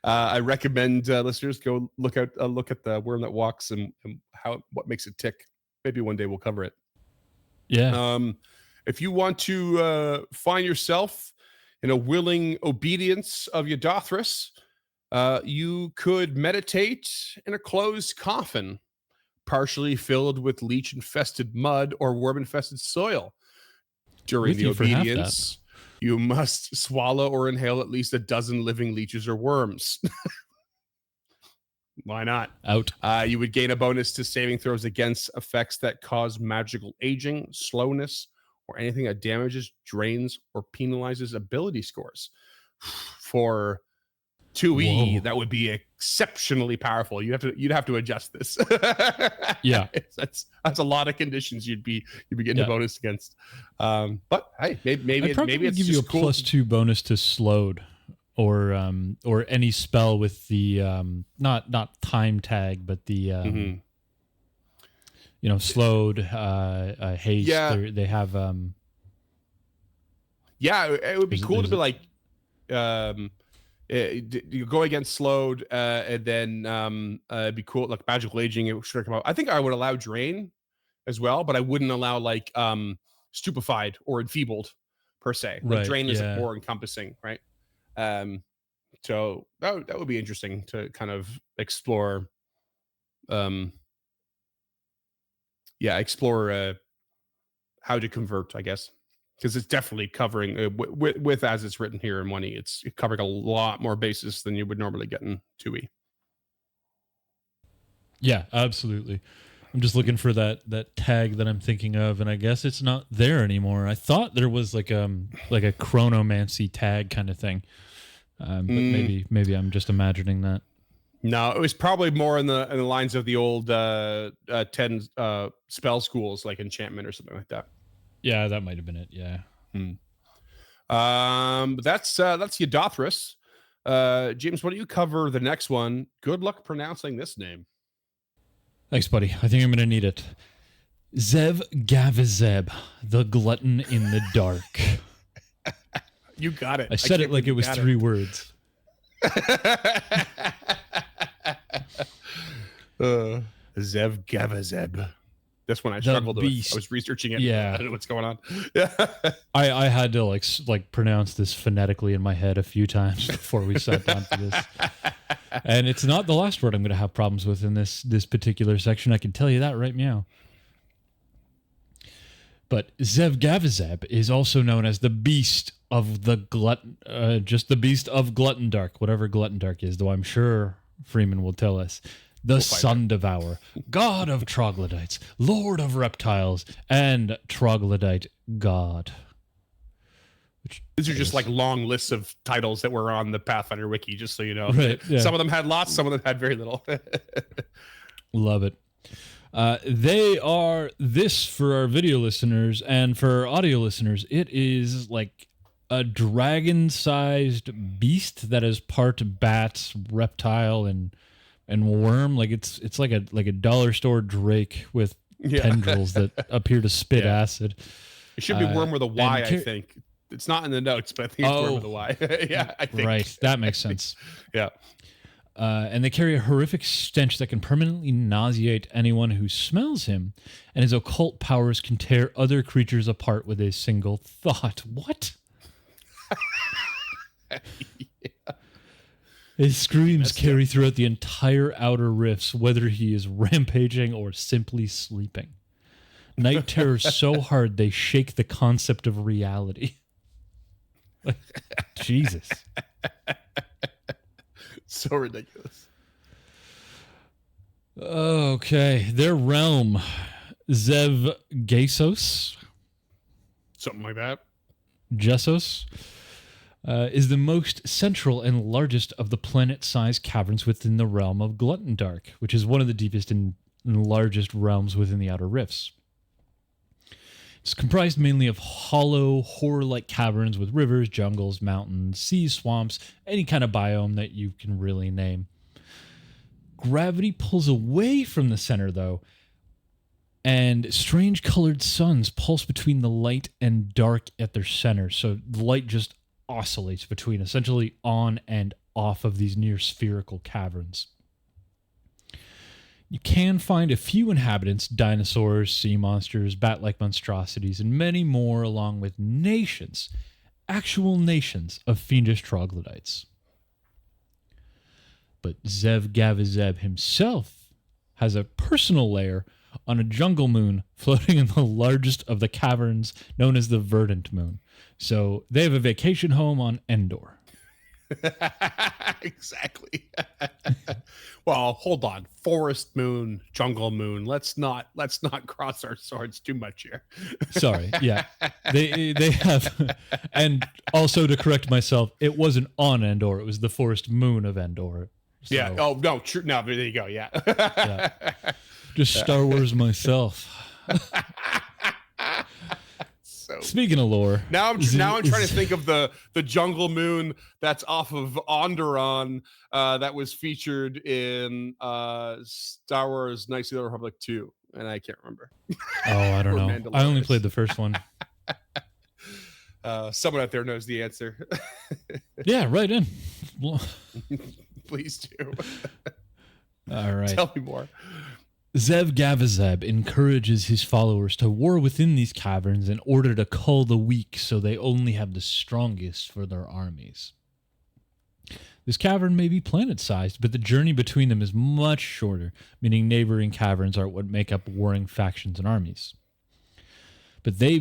Speaker 1: I recommend listeners go look at the worm that walks and what makes it tick. Maybe one day we'll cover it.
Speaker 2: Yeah.
Speaker 1: If you want to find yourself in a willing obedience of YHIDOTHRUS, you could meditate in a closed coffin, partially filled with leech-infested mud or worm-infested soil. During the obedience, you must swallow or inhale at least a dozen living leeches or worms. Why not?
Speaker 2: Out.
Speaker 1: You would gain a bonus to saving throws against effects that cause magical aging, slowness, or anything that damages, drains, or penalizes ability scores. For 2E, that would be exceptionally powerful. You'd have to adjust this.
Speaker 2: Yeah,
Speaker 1: that's a lot of conditions you'd be getting a bonus against. But hey, maybe it's
Speaker 2: give you a cool +2 bonus to slowed, or any spell with the not time tag, but the slowed haste.
Speaker 1: Yeah.
Speaker 2: They have
Speaker 1: it would be cool to be like you go against slowed, and then it'd be cool like magical aging. It should come out. I think I would allow drain as well, but I wouldn't allow like stupefied or enfeebled per se. Like
Speaker 2: right,
Speaker 1: drain is more encompassing, right? So that would be interesting to kind of explore. Explore how to convert, I guess. Because it's definitely covering with as it's written here in 1E, it's covering a lot more bases than you would normally get in 2E.
Speaker 2: Yeah, absolutely. I'm just looking for that tag that I'm thinking of, and I guess it's not there anymore. I thought there was like a chronomancy tag kind of thing, but maybe I'm just imagining that.
Speaker 1: No, it was probably more in the lines of the old 10 spell schools, like enchantment or something like that.
Speaker 2: Yeah, that might have been it. Yeah.
Speaker 1: That's YHIDOTHRUS. James, why don't you cover the next one? Good luck pronouncing this name.
Speaker 2: Thanks, buddy. I think I'm gonna need it. ZEVGAVIZEB, the glutton in the dark.
Speaker 1: You got it.
Speaker 2: I said it like it was 3 words.
Speaker 1: ZEVGAVIZEB. That's when I struggled with it. I was researching it. Yeah, I don't know what's going on. Yeah,
Speaker 2: I had to like pronounce this phonetically in my head a few times before we sat down for this. And it's not the last word I'm going to have problems with in this particular section. I can tell you that right now. But ZEVGAVIZEB is also known as the Beast of the just the Beast of Gluttondark, whatever Gluttondark is, though I'm sure Freeman will tell us. The Sun Devourer, God of Troglodytes, Lord of Reptiles, and Troglodyte God.
Speaker 1: These are just like long lists of titles that were on the Pathfinder wiki, just so you know.
Speaker 2: Right, yeah.
Speaker 1: Some of them had lots, some of them had very little.
Speaker 2: Love it. They are this for our video listeners, and for our audio listeners, it is like a dragon-sized beast that is part bat, reptile, and worm. Like it's like a dollar store drake with tendrils that appear to spit acid.
Speaker 1: It should be worm with a Y, I think. It's not in the notes, but I think it's worm with a Y. Yeah, I think.
Speaker 2: Right, that makes sense.
Speaker 1: Yeah.
Speaker 2: And they carry a horrific stench that can permanently nauseate anyone who smells him, and his occult powers can tear other creatures apart with a single thought. What? His screams carry throughout the entire outer rifts, whether he is rampaging or simply sleeping. Night terrors so hard they shake the concept of reality. Jesus.
Speaker 1: So ridiculous.
Speaker 2: Okay, their realm, ZEVGAVIZEB,
Speaker 1: something like that.
Speaker 2: Jessos, is the most central and largest of the planet-sized caverns within the realm of Gluttondark, which is one of the deepest and largest realms within the Outer Rifts. It's comprised mainly of hollow, horror-like caverns with rivers, jungles, mountains, seas, swamps, any kind of biome that you can really name. Gravity pulls away from the center, though, and strange colored suns pulse between the light and dark at their center. So the light just oscillates between essentially on and off of these near spherical caverns. You can find a few inhabitants, dinosaurs, sea monsters, bat-like monstrosities, and many more, along with nations, actual nations of fiendish troglodytes. But ZEVGAVIZEB himself has a personal lair on a jungle moon floating in the largest of the caverns known as the Verdant Moon. So they have a vacation home on Endor.
Speaker 1: Exactly. Well, hold on. Forest moon, jungle moon. Let's not cross our swords too much here.
Speaker 2: Sorry. Yeah. They have, and also to correct myself, it wasn't on Endor. It was the forest moon of Endor. So,
Speaker 1: yeah. Oh no. True. No. There you go. Yeah.
Speaker 2: Yeah. Just Star Wars myself.
Speaker 1: So,
Speaker 2: speaking of lore,
Speaker 1: now I'm trying to think of the jungle moon that's off of Onderon that was featured in Star Wars Knights of the Republic 2, and I can't remember.
Speaker 2: Oh, I don't know. I only played the first one.
Speaker 1: Someone out there knows the answer.
Speaker 2: Yeah, right in.
Speaker 1: Please do.
Speaker 2: All right.
Speaker 1: Tell me more.
Speaker 2: ZEVGAVIZEB encourages his followers to war within these caverns in order to cull the weak so they only have the strongest for their armies. This cavern may be planet-sized, but the journey between them is much shorter, meaning neighboring caverns are what make up warring factions and armies. But he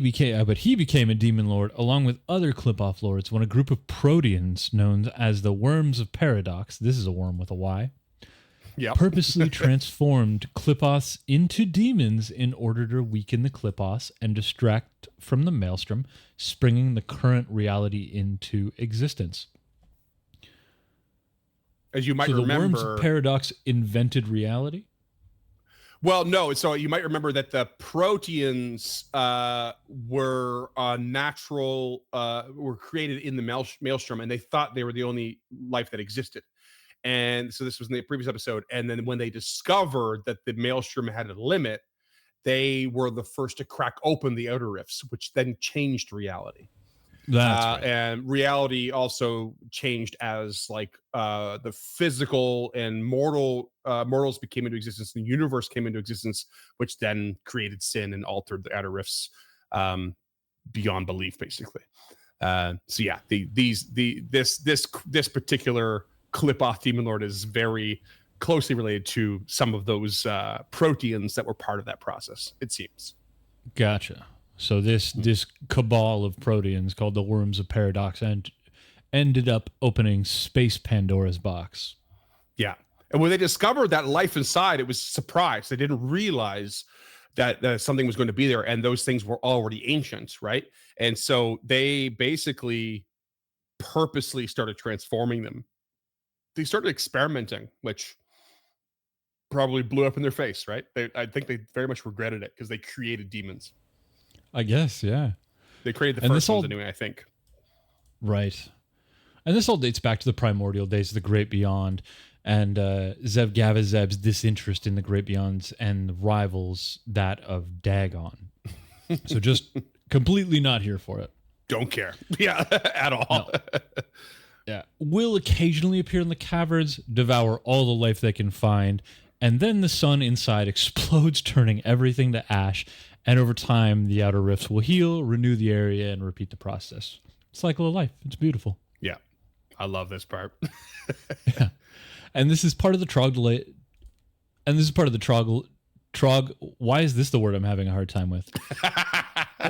Speaker 2: became a demon lord along with other Qlippoth lords when a group of Proteans known as the Worms of Paradox, this is a worm with a Y, purposely transformed Qlippoths into demons in order to weaken the Qlippoths and distract from the maelstrom, springing the current reality into existence.
Speaker 1: As you might
Speaker 2: remember, the
Speaker 1: remember,
Speaker 2: Worms of Paradox invented reality?
Speaker 1: Well, no. So you might remember that the Proteans were created in the maelstrom, and they thought they were the only life that existed. And so this was in the previous episode. And then when they discovered that the maelstrom had a limit, they were the first to crack open the outer rifts, which then changed reality.
Speaker 2: That's right.
Speaker 1: And reality also changed as like the physical and mortals became into existence, and the universe came into existence, which then created sin and altered the outer rifts beyond belief, basically. So yeah, this particular Qlippoth demon lord is very closely related to some of those proteans that were part of that process, it seems.
Speaker 2: Gotcha. So this cabal of proteans called the Worms of Paradox ended up opening Space Pandora's box.
Speaker 1: Yeah. And when they discovered that life inside, it was a surprise. They didn't realize that something was going to be there, and those things were already ancient, right? And so they basically purposely started transforming them. They started experimenting, which probably blew up in their face, right? I think they very much regretted it because they created demons.
Speaker 2: I guess, yeah.
Speaker 1: They created the first ones anyway, I think.
Speaker 2: Right. And this all dates back to the primordial days of the Great Beyond, and ZEVGAVIZEB's disinterest in the Great Beyonds and rivals that of DAGON. So just completely not here for it.
Speaker 1: Don't care. Yeah, at all.
Speaker 2: No. Yeah. Will occasionally appear in the caverns, devour all the life they can find, and then the sun inside explodes, turning everything to ash, and over time the outer rifts will heal, renew the area, and repeat the process. Cycle of life. It's beautiful.
Speaker 1: Yeah. I love this part.
Speaker 2: Yeah. And this is part of the troglodyte. And this is part of the why is this the word I'm having a hard time with?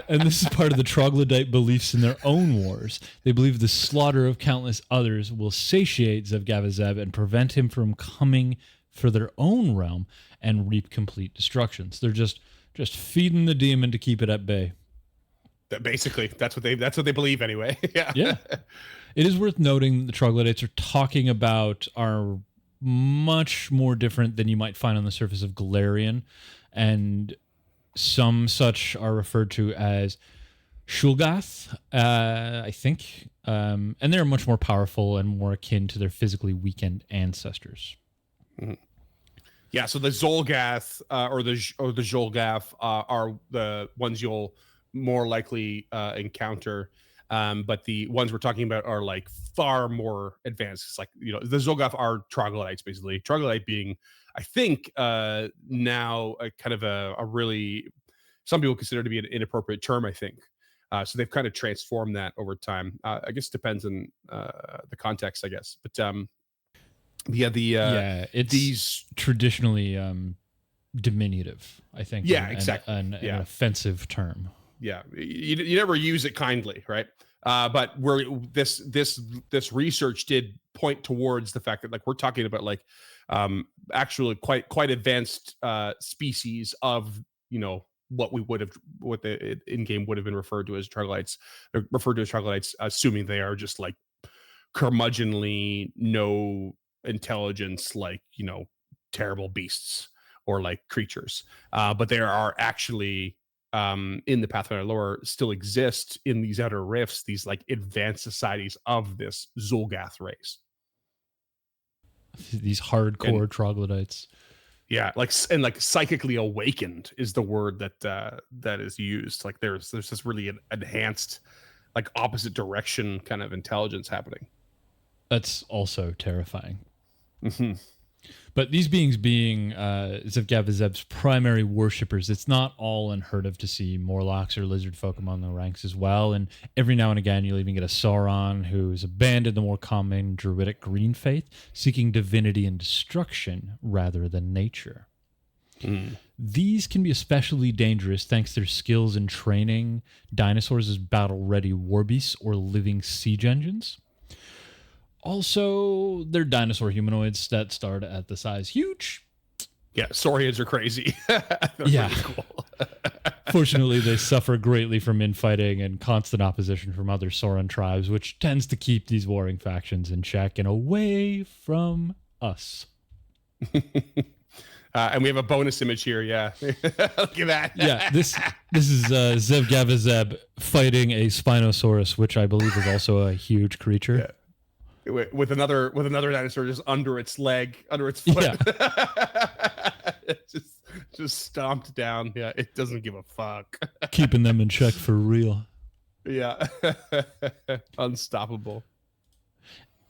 Speaker 2: And this is part of the troglodyte beliefs in their own wars. They believe the slaughter of countless others will satiate ZEVGAVIZEB and prevent him from coming for their own realm and reap complete destructions. They're just feeding the demon to keep it at bay.
Speaker 1: Basically, that's what they believe anyway. Yeah.
Speaker 2: Yeah. It is worth noting the troglodytes are talking about are much more different than you might find on the surface of Galarian, and some such are referred to as Shulgath, I think, and they're much more powerful and more akin to their physically weakened ancestors.
Speaker 1: Mm-hmm. Yeah, so the Zolgath or the Zolgath are the ones you'll more likely encounter. But the ones we're talking about are like far more advanced. It's like, the Zolgath are troglodytes, basically. Troglodyte being, I think, now a kind of a really, some people consider to be an inappropriate term, I think. So they've kind of transformed that over time. I guess it depends on the context, I guess. But
Speaker 2: it's these traditionally diminutive, I think.
Speaker 1: Yeah, exactly.
Speaker 2: An offensive term.
Speaker 1: Yeah, you never use it kindly, right? But where this research did point towards the fact that, like, we're talking about like actually quite advanced species of what the in-game would have been referred to as troglodytes, assuming they are just like curmudgeonly, no intelligence, like terrible beasts or like creatures, but there are actually in the Pathfinder lore still exist in these outer rifts, these like advanced societies of this Zolgath race.
Speaker 2: These hardcore troglodytes.
Speaker 1: Yeah, like psychically awakened is the word that is used. Like there's this really enhanced, like opposite direction kind of intelligence happening.
Speaker 2: That's also terrifying.
Speaker 1: Mm-hmm.
Speaker 2: But these beings being ZEVGAVIZEB's primary worshippers, it's not all unheard of to see Morlocks or lizard folk among the ranks as well. And every now and again, you'll even get a Sauron who's abandoned the more common druidic green faith, seeking divinity and destruction rather than nature. Mm. These can be especially dangerous thanks to their skills in training dinosaurs as battle-ready war beasts or living siege engines. Also, they're dinosaur humanoids that start at the size huge.
Speaker 1: Yeah, saurians are crazy.
Speaker 2: Yeah.
Speaker 1: Really cool.
Speaker 2: Fortunately, they suffer greatly from infighting and constant opposition from other Sauron tribes, which tends to keep these warring factions in check and away from us.
Speaker 1: And we have a bonus image here. Yeah. Look at that.
Speaker 2: Yeah, this is ZEVGAVIZEB fighting a Spinosaurus, which I believe is also a huge creature.
Speaker 1: Yeah. With another dinosaur just under its leg, under its foot. Yeah. just stomped down. Yeah, it doesn't give a fuck.
Speaker 2: Keeping them in check for real.
Speaker 1: Yeah. Unstoppable.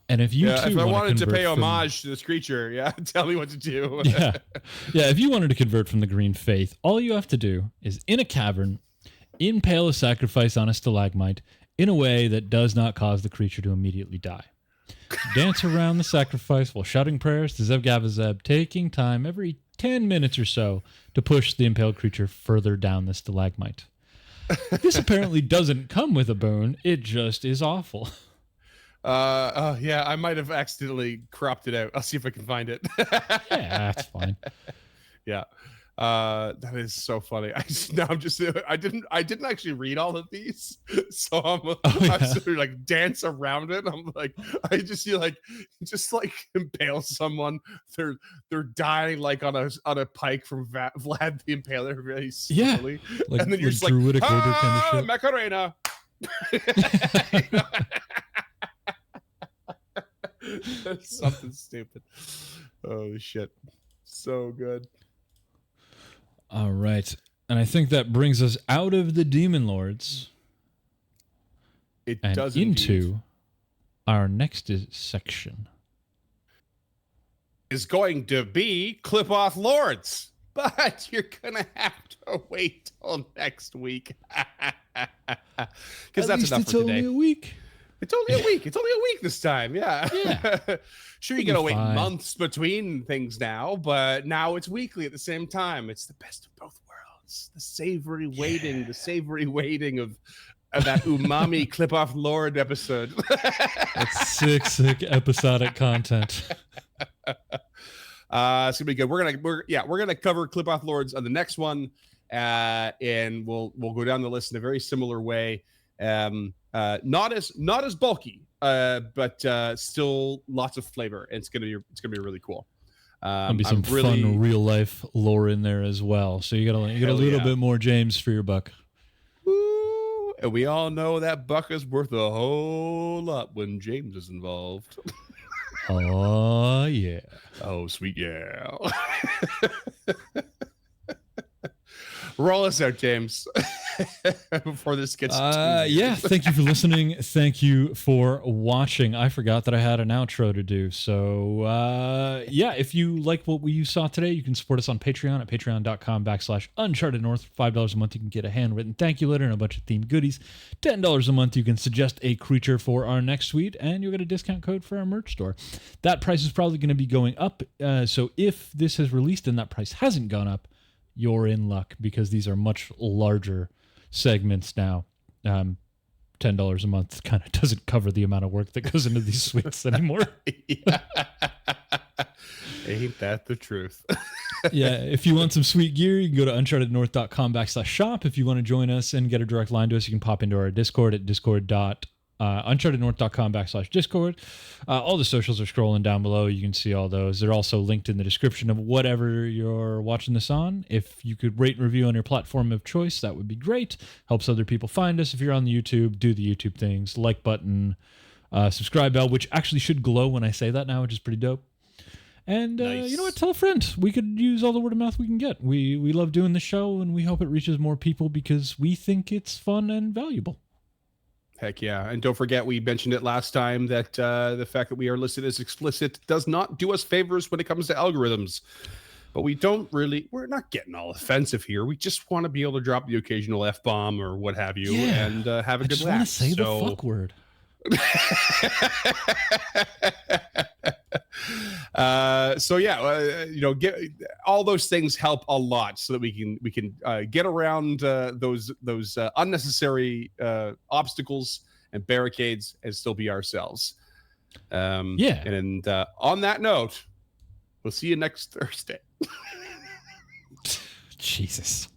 Speaker 2: And if you too
Speaker 1: if I wanted to pay
Speaker 2: convert from-
Speaker 1: homage to this creature, tell me what to do.
Speaker 2: yeah. If you wanted to convert from the green faith, all you have to do is in a cavern, impale a sacrifice on a stalagmite in a way that does not cause the creature to immediately die. Dance around the sacrifice while shouting prayers to ZEVGAVIZEB, taking time every 10 minutes or so to push the impaled creature further down the stalagmite. This apparently doesn't come with a boon. It just is awful.
Speaker 1: Yeah, I might have accidentally cropped it out. I'll see if I can find it.
Speaker 2: Yeah, that's fine.
Speaker 1: Yeah. That is so funny. I didn't actually read all of these, so I'm sort of like dance around it. I'm like, I just see like impale someone. They're dying like on a pike from Vlad the Impaler very slowly,
Speaker 2: like,
Speaker 1: and then you're just like
Speaker 2: druidic order kind of shit.
Speaker 1: Macarena. Something stupid. Oh shit, so good.
Speaker 2: All right. And I think that brings us out of the Demon Lords.
Speaker 1: It
Speaker 2: and
Speaker 1: does
Speaker 2: into
Speaker 1: indeed.
Speaker 2: Our next section.
Speaker 1: Is going to be Qlippoth Lords, but you're going to have to wait till next week. Because that's enough for today.
Speaker 2: Only a week.
Speaker 1: It's only a week. It's only a week this time. Yeah. Sure, you're going to wait months between things now, but now it's weekly at the same time. It's the best of both worlds. The savory waiting of that umami Qlippoth Lord episode.
Speaker 2: That's sick episodic content.
Speaker 1: It's gonna be good. We're gonna cover Qlippoth Lords on the next one, and we'll go down the list in a very similar way. Not as bulky, but still lots of flavor. And it's gonna be really cool.
Speaker 2: There'll be some fun real life lore in there as well. So you got a little bit more James for your buck.
Speaker 1: Woo! And we all know that buck is worth a whole lot when James is involved.
Speaker 2: Oh yeah.
Speaker 1: Oh sweet yeah. Roll us out, James, before this gets
Speaker 2: thank you for listening. Thank you for watching. I forgot that I had an outro to do. So if you like what you saw today, you can support us on Patreon at patreon.com/UnchartedNorth. $5 a month, you can get a handwritten thank you letter and a bunch of themed goodies. $10 a month, you can suggest a creature for our next suite, and you'll get a discount code for our merch store. That price is probably going to be going up. So if this is released and that price hasn't gone up, you're in luck, because these are much larger segments now. $10 a month kind of doesn't cover the amount of work that goes into these suites anymore.
Speaker 1: Ain't that the truth?
Speaker 2: If you want some sweet gear, you can go to unchartednorth.com/shop. If you want to join us and get a direct line to us, you can pop into our Discord at unchartednorth.com/Discord. All the socials are scrolling down below. You can see all those. They're also linked in the description of whatever you're watching this on. If you could rate and review on your platform of choice, that would be great. Helps other people find us. If you're on the YouTube, do the YouTube things. Like button, subscribe bell, which actually should glow when I say that now, which is pretty dope. And
Speaker 1: nice.
Speaker 2: You know what? Tell a friend. We could use all the word of mouth we can get. We love doing the show, and we hope it reaches more people because we think it's fun and valuable.
Speaker 1: Heck yeah. And don't forget, we mentioned it last time that the fact that we are listed as explicit does not do us favors when it comes to algorithms. But we're not getting all offensive here. We just want to be able to drop the occasional F-bomb or what have you and have a good laugh.
Speaker 2: I just want to say the fuck word.
Speaker 1: Get all those things help a lot so that we can get around those unnecessary obstacles and barricades and still be ourselves. And on that note, we'll see you next Thursday.
Speaker 2: Jesus.